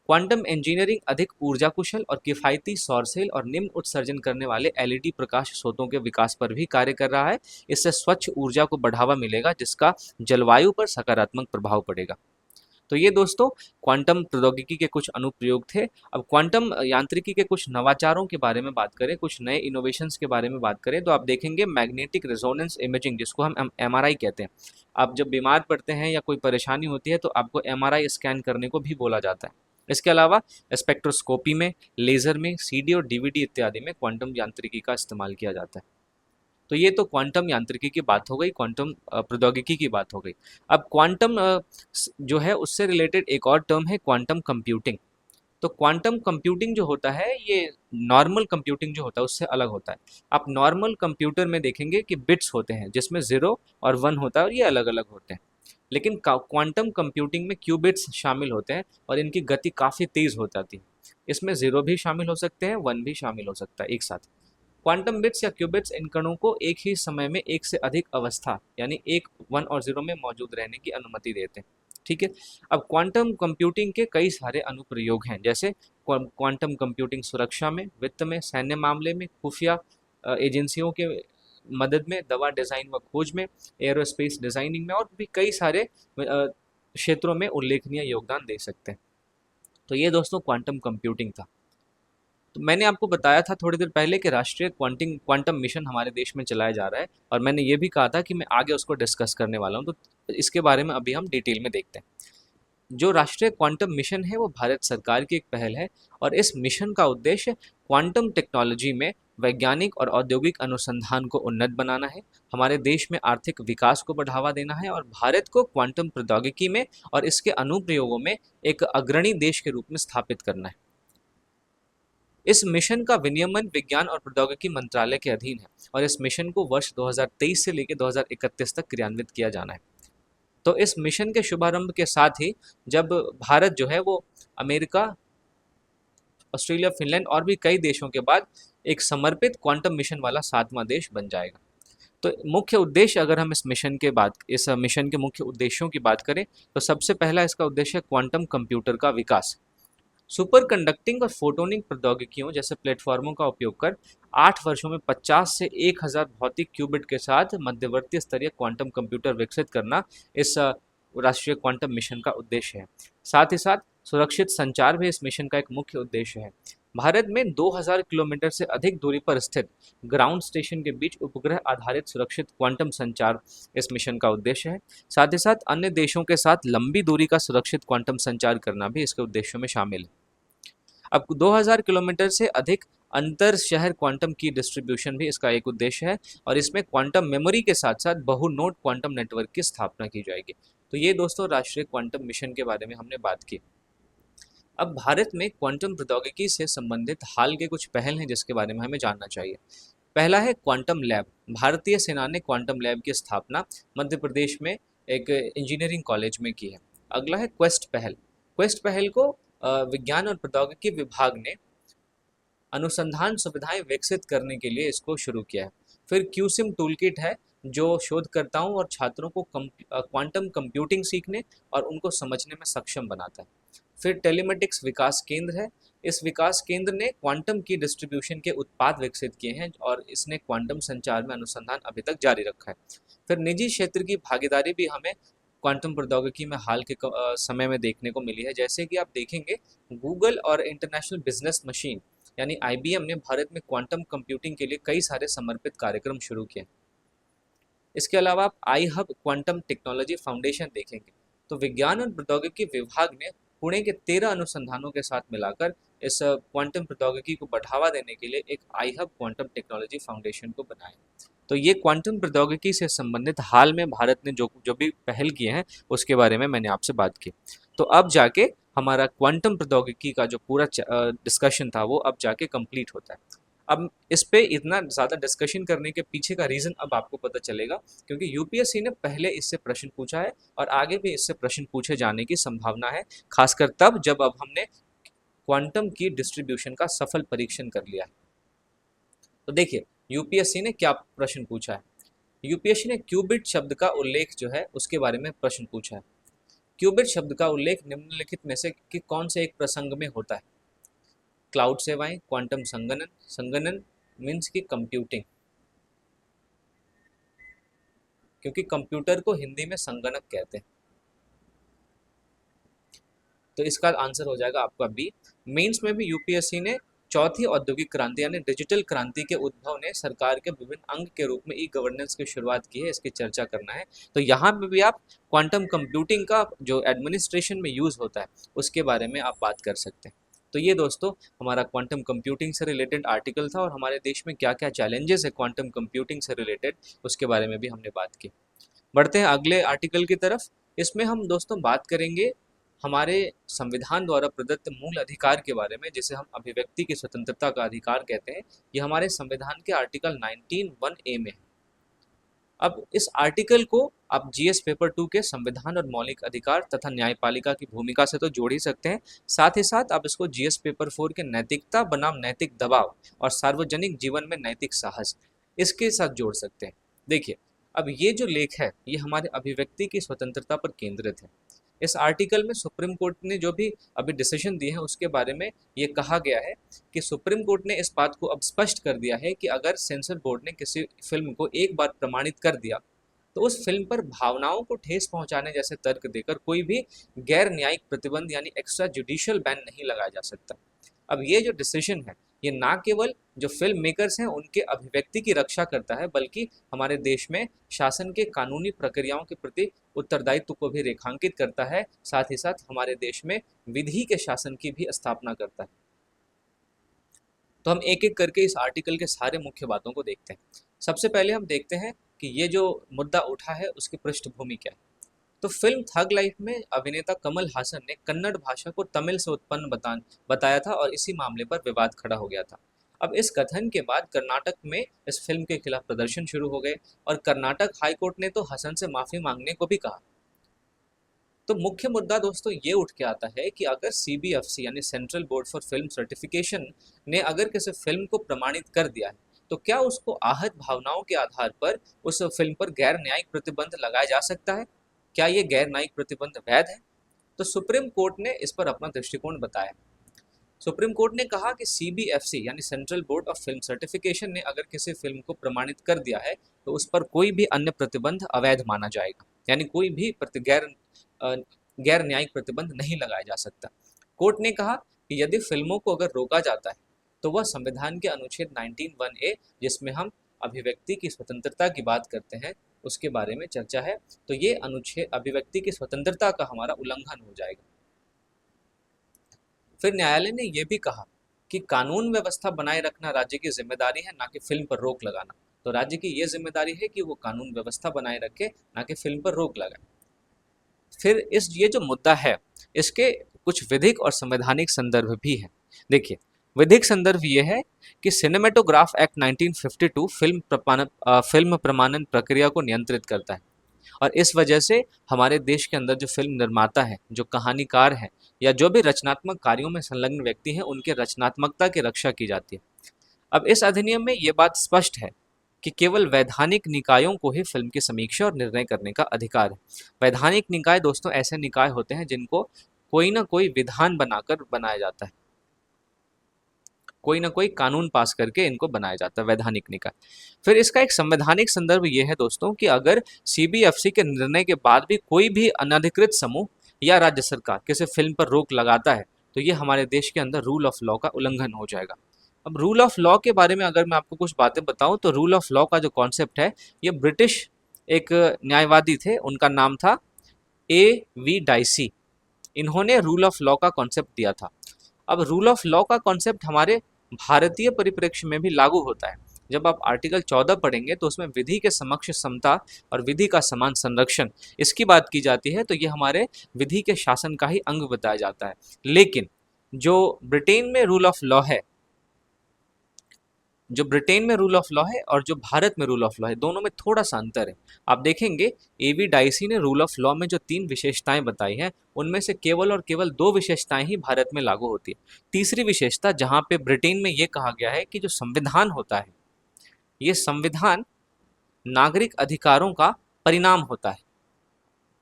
क्वांटम इंजीनियरिंग अधिक ऊर्जा कुशल और किफ़ायती सौर सेल और निम्न उत्सर्जन करने वाले एलईडी प्रकाश स्रोतों के विकास पर भी कार्य कर रहा है। इससे स्वच्छ ऊर्जा को बढ़ावा मिलेगा, जिसका जलवायु पर सकारात्मक प्रभाव पड़ेगा। तो ये दोस्तों क्वांटम प्रौद्योगिकी के कुछ अनुप्रयोग थे। अब क्वांटम यांत्रिकी के कुछ नवाचारों के बारे में बात करें, कुछ नए इनोवेशंस के बारे में बात करें, तो आप देखेंगे मैग्नेटिक रेजोनेंस इमेजिंग, जिसको हम एमआरआई कहते हैं। आप जब बीमार पड़ते हैं या कोई परेशानी होती है, तो आपको एमआरआई स्कैन करने को भी बोला जाता है। इसके अलावा स्पेक्ट्रोस्कोपी में, लेज़र में, सीडी और डीवीडी इत्यादि में क्वांटम यांत्रिकी का इस्तेमाल किया जाता है। तो ये तो क्वांटम यांत्रिकी की बात हो गई, क्वांटम प्रौद्योगिकी की बात हो गई। अब क्वांटम जो है उससे रिलेटेड एक और टर्म है क्वांटम कंप्यूटिंग। तो क्वांटम कंप्यूटिंग जो होता है ये नॉर्मल कंप्यूटिंग जो होता है उससे अलग होता है। आप नॉर्मल कंप्यूटर में देखेंगे कि बिट्स होते हैं जिसमें 0 और 1 होता है और ये अलग अलग होते हैं। लेकिन क्वांटम कंप्यूटिंग में क्यूबिट्स शामिल होते हैं और इनकी गति काफ़ी तेज़ हो जाती है। इसमें 0 भी शामिल हो सकते हैं, 1 भी शामिल हो सकता है एक साथ। क्वांटम बिट्स या क्यूबिट्स इन कणों को एक ही समय में एक से अधिक अवस्था यानी एक 1 और 0 में मौजूद रहने की अनुमति देते हैं। ठीक है। अब क्वांटम कंप्यूटिंग के कई सारे अनुप्रयोग हैं, जैसे क्वांटम कंप्यूटिंग सुरक्षा में, वित्त में, सैन्य मामले में, खुफिया एजेंसियों के मदद में, दवा डिज़ाइन व खोज में, एयरोस्पेस डिज़ाइनिंग में, और भी कई सारे क्षेत्रों में उल्लेखनीय योगदान दे सकते हैं। तो ये दोस्तों क्वांटम कंप्यूटिंग था। तो मैंने आपको बताया था थोड़ी देर पहले कि राष्ट्रीय क्वांटम मिशन हमारे देश में चलाया जा रहा है, और मैंने ये भी कहा था कि मैं आगे उसको डिस्कस करने वाला हूँ। तो इसके बारे में अभी हम डिटेल में देखते हैं। जो राष्ट्रीय क्वांटम मिशन है वो भारत सरकार की एक पहल है, और इस मिशन का उद्देश्य क्वांटम टेक्नोलॉजी में वैज्ञानिक और औद्योगिक अनुसंधान को उन्नत बनाना है, हमारे देश में आर्थिक विकास को बढ़ावा देना है, और भारत को क्वांटम प्रौद्योगिकी में और इसके अनुप्रयोगों में एक अग्रणी देश के रूप में स्थापित करना है। इस मिशन का विनियमन विज्ञान और प्रौद्योगिकी मंत्रालय के अधीन है, और इस मिशन को वर्ष 2023 से लेकर 2031 तक क्रियान्वित किया जाना है। तो इस मिशन के शुभारंभ के साथ ही जब भारत जो है वो अमेरिका, ऑस्ट्रेलिया, फिनलैंड और भी कई देशों के बाद एक समर्पित क्वांटम मिशन वाला 7वां देश बन जाएगा। तो मुख्य उद्देश्य, अगर हम इस मिशन के मुख्य उद्देश्यों की बात करें, तो सबसे पहला इसका उद्देश्य है क्वांटम कंप्यूटर का विकास। सुपर कंडक्टिंग और फोटोनिक प्रौद्योगिकियों जैसे प्लेटफॉर्मों का उपयोग कर 8 वर्षों में 50 से 1000 भौतिक क्यूबिट के साथ मध्यवर्ती स्तरीय क्वांटम कंप्यूटर विकसित करना इस राष्ट्रीय क्वांटम मिशन का उद्देश्य है। साथ ही साथ सुरक्षित संचार भी इस मिशन का एक मुख्य उद्देश्य है। भारत में 2000 किलोमीटर से अधिक दूरी पर स्थित ग्राउंड स्टेशन के बीच उपग्रह आधारित सुरक्षित क्वांटम संचार इस मिशन का उद्देश्य है। साथ ही साथ अन्य देशों के साथ लंबी दूरी का सुरक्षित क्वांटम संचार करना भी इसके उद्देश्यों में शामिल है। अब 2000 किलोमीटर से अधिक अंतर शहर क्वांटम की डिस्ट्रीब्यूशन भी इसका एक उद्देश्य है, और इसमें क्वांटम मेमोरी के साथ साथ बहु नोड क्वांटम नेटवर्क की स्थापना की जाएगी। तो ये दोस्तों राष्ट्रीय क्वांटम मिशन के बारे में हमने बात की। अब भारत में क्वांटम प्रौद्योगिकी से संबंधित हाल के कुछ पहल हैं जिसके बारे में हमें जानना चाहिए। पहला है क्वांटम लैब। भारतीय सेना ने क्वांटम लैब की स्थापना मध्य प्रदेश में एक इंजीनियरिंग कॉलेज में की है। अगला है क्वेस्ट पहल। क्वेस्ट पहल को विज्ञान और प्रौद्योगिकी विभाग ने अनुसंधान सुविधाएं विकसित करने के लिए इसको शुरू किया है। फिर क्यूसिम टूलकिट है जो शोधकर्ताओं और छात्रों को क्वांटम कंप्यूटिंग सीखने और उनको समझने में सक्षम बनाता है। फिर टेलीमेटिक्स विकास केंद्र है। इस विकास केंद्र ने क्वांटम की डिस्ट्रीब्यूशन के उत्पाद विकसित किए हैं, और इसने क्वांटम संचार में अनुसंधान अभी तक जारी रखा है। फिर निजी क्षेत्र की भागीदारी भी हमें क्वांटम प्रौद्योगिकी में हाल के समय में देखने को मिली है। जैसे कि आप देखेंगे, गूगल और इंटरनेशनल बिजनेस मशीन यानी IBM ने भारत में क्वांटम कंप्यूटिंग के लिए कई सारे समर्पित कार्यक्रम शुरू किए। इसके अलावा आप आई हब क्वांटम टेक्नोलॉजी फाउंडेशन देखेंगे, तो विज्ञान और प्रौद्योगिकी विभाग ने पुणे के 13 अनुसंधानों के साथ मिलाकर इस क्वांटम प्रौद्योगिकी को बढ़ावा देने के लिए एक आई हब क्वांटम टेक्नोलॉजी फाउंडेशन को बनाया। तो ये क्वांटम प्रौद्योगिकी से संबंधित हाल में भारत ने जो जो भी पहल किए हैं उसके बारे में मैंने आपसे बात की। तो अब जाके हमारा क्वांटम प्रौद्योगिकी का जो पूरा डिस्कशन था वो अब जाके कंप्लीट होता है। अब इस पे इतना ज़्यादा डिस्कशन करने के पीछे का रीज़न अब आपको पता चलेगा, क्योंकि यूपीएससी ने पहले इससे प्रश्न पूछा है और आगे भी इससे प्रश्न पूछे जाने की संभावना है, खासकर तब जब अब हमने क्वांटम की डिस्ट्रीब्यूशन का सफल परीक्षण कर लिया है। तो देखिए यूपीएससी ने क्या प्रश्न पूछा है। यूपीएससी ने क्यूबिट शब्द का उल्लेख जो है उसके बारे में प्रश्न पूछा है। क्यूबिट शब्द का उल्लेख निम्नलिखित में से कि कौन से एक प्रसंग में होता है। क्लाउड सेवाएं, क्वांटम संगणन, संगणन मीन्स की कंप्यूटिंग, क्योंकि कंप्यूटर को हिंदी में संगणक कहते हैं। तो इसका आंसर हो जाएगा आपका बी। मेंस में भी यूपीएससी ने चौथी औद्योगिक क्रांति यानी डिजिटल क्रांति के उद्भव ने सरकार के विभिन्न अंग के रूप में ई गवर्नेंस की शुरुआत की है, इसकी चर्चा करना है। तो यहाँ पे भी आप क्वांटम कंप्यूटिंग का जो एडमिनिस्ट्रेशन में यूज़ होता है उसके बारे में आप बात कर सकते हैं। तो ये दोस्तों हमारा क्वांटम कंप्यूटिंग से रिलेटेड आर्टिकल था, और हमारे देश में क्या क्या चैलेंजेस है क्वांटम कंप्यूटिंग से रिलेटेड उसके बारे में भी हमने बात की। बढ़ते हैं अगले आर्टिकल की तरफ। इसमें हम दोस्तों बात करेंगे हमारे संविधान द्वारा प्रदत्त मूल अधिकार के बारे में, जिसे हम अभिव्यक्ति की स्वतंत्रता का अधिकार कहते हैं, ये हमारे संविधान के आर्टिकल 19(1)(a) में है। अब इस आर्टिकल को आप जीएस पेपर 2 के संविधान और मौलिक अधिकार तथा न्यायपालिका की भूमिका से तो जोड़ ही सकते हैं, साथ ही साथ आप इसको जीएस पेपर 4 के नैतिकता बनाम नैतिक दबाव और सार्वजनिक जीवन में नैतिक साहस, इसके साथ जोड़ सकते हैं। देखिए, अब ये जो लेख है ये हमारे अभिव्यक्ति की स्वतंत्रता पर केंद्रित है। इस आर्टिकल में सुप्रीम कोर्ट ने जो भी अभी डिसीजन दिए हैं उसके बारे में ये कहा गया है कि सुप्रीम कोर्ट ने इस बात को अब स्पष्ट कर दिया है कि अगर सेंसर बोर्ड ने किसी फिल्म को एक बार प्रमाणित कर दिया तो उस फिल्म पर भावनाओं को ठेस पहुंचाने जैसे तर्क देकर कोई भी गैर न्यायिक प्रतिबंध यानी एक्स्ट्रा जुडिशियल बैन नहीं लगाया जा सकता। अब ये जो डिसीजन है ये ना केवल जो फिल्म मेकर्स हैं उनके अभिव्यक्ति की रक्षा करता है, बल्कि हमारे देश में शासन के कानूनी प्रक्रियाओं के प्रति उत्तरदायित्व को भी रेखांकित करता है, साथ ही साथ हमारे देश में विधि के शासन की भी स्थापना करता है। तो हम एक एक करके इस आर्टिकल के सारे मुख्य बातों को देखते हैं। सबसे पहले हम देखते हैं कि ये जो मुद्दा उठा है उसकी पृष्ठभूमि क्या है। तो फिल्म थग लाइफ में अभिनेता कमल हासन ने कन्नड़ भाषा को तमिल से उत्पन्न बताया था और इसी मामले पर विवाद खड़ा हो गया था। अब इस कथन के बाद कर्नाटक में इस फिल्म के खिलाफ प्रदर्शन शुरू हो गए और कर्नाटक हाईकोर्ट ने तो हसन से माफी मांगने को भी कहा। तो मुख्य मुद्दा दोस्तों ये उठ के आता है कि अगर सीबीएफसी यानी central board for film certification ने अगर किसी फिल्म को प्रमाणित कर दिया है तो क्या उसको आहत भावनाओं के आधार पर उस फिल्म पर गैर न्यायिक प्रतिबंध लगाया जा सकता है? क्या ये गैर न्यायिक प्रतिबंध वैध है? तो सुप्रीम कोर्ट ने इस पर अपना दृष्टिकोण बताया। सुप्रीम कोर्ट ने कहा कि सीबीएफसी यानी central board of film certification ने अगर किसी फिल्म को प्रमाणित कर दिया है तो उस पर कोई भी अन्य प्रतिबंध अवैध माना जाएगा, यानी कोई भी गैर न्यायिक प्रतिबंध नहीं लगाया जा सकता। कोर्ट ने कहा कि यदि फिल्मों को अगर रोका जाता है तो वह संविधान के अनुच्छेद 19(1)(a) जिसमें हम अभिव्यक्ति की स्वतंत्रता की बात करते हैं उसके बारे में चर्चा है, तो ये अनुच्छेद अभिव्यक्ति की स्वतंत्रता का हमारा उल्लंघन हो जाएगा। फिर न्यायालय ने यह भी कहा कि कानून व्यवस्था बनाए रखना राज्य की जिम्मेदारी है, ना कि फिल्म पर रोक लगाना। तो राज्य की यह जिम्मेदारी है कि वो कानून व्यवस्था बनाए रखे, ना कि फिल्म पर रोक लगाए। फिर ये जो मुद्दा है इसके कुछ विधिक और संवैधानिक संदर्भ भी हैं। देखिए, विधिक संदर्भ ये है कि सिनेमेटोग्राफ एक्ट 1952 फिल्म प्रमाणन प्रक्रिया को नियंत्रित करता है और इस वजह से हमारे देश के अंदर जो फिल्म निर्माता है, जो कहानीकार हैं या जो भी रचनात्मक कार्यों में संलग्न व्यक्ति हैं उनके रचनात्मकता की रक्षा की जाती है। अब इस अधिनियम में ये बात स्पष्ट है कि केवल वैधानिक निकायों को ही फिल्म की समीक्षा और निर्णय करने का अधिकार है। वैधानिक निकाय दोस्तों ऐसे निकाय होते हैं जिनको कोई ना कोई विधान बनाकर बनाया जाता है, कोई ना कोई कानून पास करके इनको बनाया जाता है, वैधानिक निकाय। फिर इसका एक संवैधानिक संदर्भ ये है दोस्तों कि अगर सीबीएफसी के निर्णय के बाद भी कोई भी अनधिकृत समूह या राज्य सरकार किसी फिल्म पर रोक लगाता है तो ये हमारे देश के अंदर रूल ऑफ लॉ का उल्लंघन हो जाएगा। अब रूल ऑफ लॉ के बारे में अगर मैं आपको कुछ बातें बताऊं तो रूल ऑफ लॉ का जो कॉन्सेप्ट है ये ब्रिटिश एक न्यायवादी थे, उनका नाम था A.V. डाइसी। इन्होंने रूल ऑफ लॉ का कॉन्सेप्ट दिया था। अब रूल ऑफ लॉ का कॉन्सेप्ट हमारे भारतीय परिप्रेक्ष्य में भी लागू होता है। जब आप आर्टिकल 14 पढ़ेंगे तो उसमें विधि के समक्ष समता और विधि का समान संरक्षण इसकी बात की जाती है, तो ये हमारे विधि के शासन का ही अंग बताया जाता है। लेकिन जो ब्रिटेन में रूल ऑफ लॉ है, जो ब्रिटेन में रूल ऑफ लॉ है और जो भारत में रूल ऑफ लॉ है, दोनों में थोड़ा सा अंतर है। आप देखेंगे A.V. डाइसी ने रूल ऑफ लॉ में जो 3 विशेषताएं बताई हैं उनमें से केवल और केवल 2 विशेषताएं ही भारत में लागू होती है। तीसरी विशेषता जहां पे ब्रिटेन में ये कहा गया है कि जो संविधान होता है ये संविधान नागरिक अधिकारों का परिणाम होता है,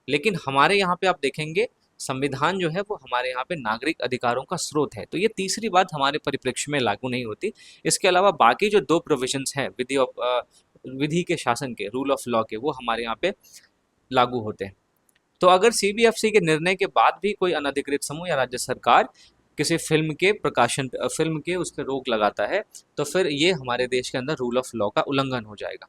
लेकिन हमारे यहाँ पे आप देखेंगे संविधान जो है वो हमारे यहाँ पे नागरिक अधिकारों का स्रोत है। तो ये तीसरी बात हमारे परिप्रेक्ष्य में लागू नहीं होती। इसके अलावा बाकी जो 2 प्रोविजंस हैं विधि के शासन के, रूल ऑफ लॉ के, वो हमारे यहाँ पे लागू होते हैं। तो अगर सीबीएफसी के निर्णय के बाद भी कोई अनधिकृत समूह या राज्य सरकार किसी फिल्म के उस पर रोक लगाता है तो फिर ये हमारे देश के अंदर रूल ऑफ लॉ का उल्लंघन हो जाएगा।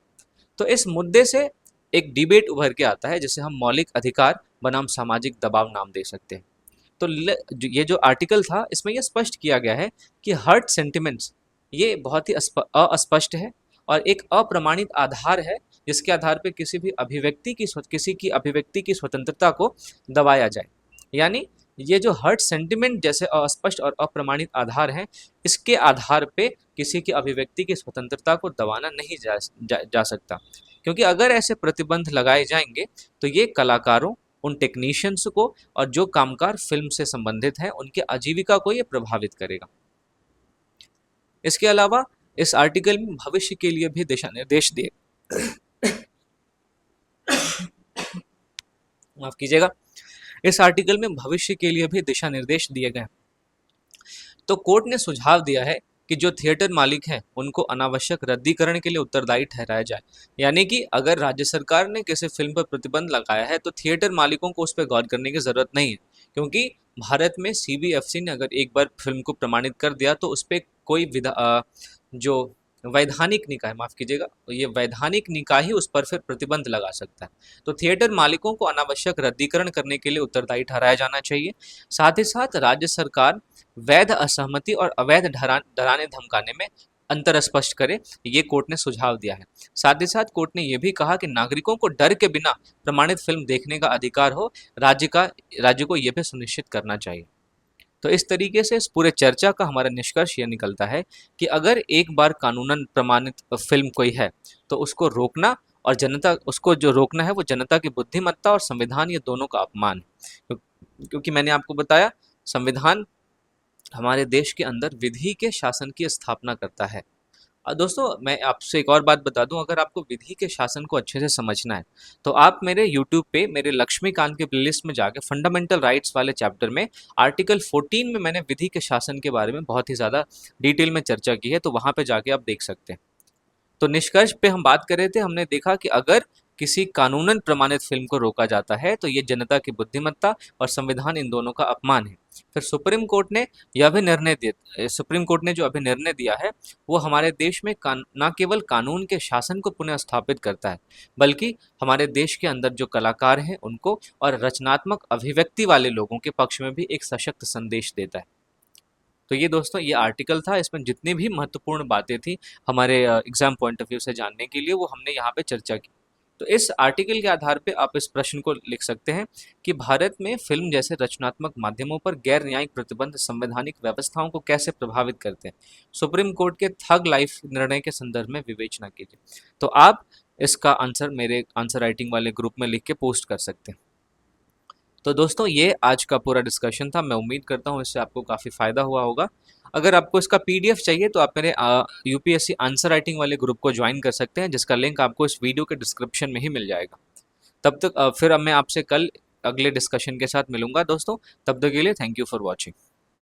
तो इस मुद्दे से एक डिबेट उभर के आता है जिसे हम मौलिक अधिकार बनाम सामाजिक दबाव नाम दे सकते हैं। तो ये जो आर्टिकल था इसमें यह स्पष्ट किया गया है कि हर्ट सेंटिमेंट्स ये बहुत ही अस्पष्ट है और एक अप्रमाणित आधार है जिसके आधार पर किसी की अभिव्यक्ति की स्वतंत्रता को दबाया जाए। यानी ये जो हर्ट सेंटिमेंट जैसे अस्पष्ट और अप्रमाणित आधार हैं, इसके आधार पे किसी की अभिव्यक्ति की स्वतंत्रता को दबाना नहीं जा सकता, क्योंकि अगर ऐसे प्रतिबंध लगाए जाएंगे तो ये कलाकारों, उन टेक्नीशियंस को और जो कामगार फिल्म से संबंधित हैं उनके आजीविका को ये प्रभावित करेगा। इसके अलावा इस आर्टिकल में भविष्य के लिए भी दिशा निर्देश दिए माफ कीजिएगा, इस आर्टिकल में भविष्य के लिए भी दिशा निर्देश दिए गए हैं। तो कोर्ट ने सुझाव दिया है कि जो थिएटर मालिक हैं उनको अनावश्यक रद्दीकरण के लिए उत्तरदायी ठहराया जाए। यानी कि अगर राज्य सरकार ने किसी फिल्म पर प्रतिबंध लगाया है तो थिएटर मालिकों को उस पर गौर करने की जरूरत नहीं है, क्योंकि भारत में सीबीएफसी ने अगर एक बार फिल्म को प्रमाणित कर दिया तो उस पर कोई जो वैधानिक निकाय, माफ कीजिएगा, तो ये वैधानिक निकाय ही उस पर फिर प्रतिबंध लगा सकता है। तो थिएटर मालिकों को अनावश्यक रद्दीकरण करने के लिए उत्तरदायी ठहराया जाना चाहिए। साथ ही साथ राज्य सरकार वैध असहमति और अवैध डराने धमकाने में अंतर स्पष्ट करे, ये कोर्ट ने सुझाव दिया है। साथ ही साथ कोर्ट ने यह भी कहा कि नागरिकों को डर के बिना प्रमाणित फिल्म देखने का अधिकार हो, राज्य को यह भी सुनिश्चित करना चाहिए। तो इस तरीके से इस पूरे चर्चा का हमारा निष्कर्ष यह निकलता है कि अगर एक बार कानूनन प्रमाणित फिल्म कोई है तो उसको रोकना, और जनता उसको जो रोकना है वो जनता की बुद्धिमत्ता और संविधान, ये दोनों का अपमान है। क्योंकि मैंने आपको बताया, संविधान हमारे देश के अंदर विधि के शासन की स्थापना करता है। दोस्तों मैं आपसे एक और बात बता दूं, अगर आपको विधि के शासन को अच्छे से समझना है तो आप मेरे यूट्यूब पे मेरे लक्ष्मीकांत के प्लेलिस्ट में जाके फंडामेंटल राइट्स वाले चैप्टर में आर्टिकल 14 में मैंने विधि के शासन के बारे में बहुत ही ज़्यादा डिटेल में चर्चा की है, तो वहाँ पे जाके आप देख सकते हैं। तो निष्कर्ष पे हम बात कर रहे थे, हमने देखा कि अगर किसी कानूनन प्रमाणित फिल्म को रोका जाता है तो ये जनता की बुद्धिमत्ता और संविधान, इन दोनों का अपमान है। फिर सुप्रीम कोर्ट ने जो अभी निर्णय दिया है वो हमारे देश में न केवल कानून के शासन को पुनः स्थापित करता है, बल्कि हमारे देश के अंदर जो कलाकार हैं उनको और रचनात्मक अभिव्यक्ति वाले लोगों के पक्ष में भी एक सशक्त संदेश देता है। तो ये दोस्तों ये आर्टिकल था, इसमें जितनी भी महत्वपूर्ण बातें थी हमारे एग्जाम पॉइंट ऑफ व्यू से जानने के लिए वो हमने यहाँ पे चर्चा की। तो इस आर्टिकल के आधार पे आप इस प्रश्न को लिख सकते हैं कि भारत में फिल्म जैसे रचनात्मक माध्यमों पर गैर न्यायिक प्रतिबंध संवैधानिक व्यवस्थाओं को कैसे प्रभावित करते हैं, सुप्रीम कोर्ट के थग लाइफ निर्णय के संदर्भ में विवेचना कीजिए। तो आप इसका आंसर मेरे आंसर राइटिंग वाले ग्रुप में लिख के पोस्ट कर सकते हैं। तो दोस्तों ये आज का पूरा डिस्कशन था, मैं उम्मीद करता हूँ इससे आपको काफ़ी फ़ायदा हुआ होगा। अगर आपको इसका पीडीएफ चाहिए तो आप मेरे यूपीएससी आंसर राइटिंग वाले ग्रुप को ज्वाइन कर सकते हैं, जिसका लिंक आपको इस वीडियो के डिस्क्रिप्शन में ही मिल जाएगा। तब तक फिर अब मैं आपसे कल अगले डिस्कशन के साथ मिलूंगा दोस्तों, तब तक के लिए थैंक यू फॉर वॉचिंग।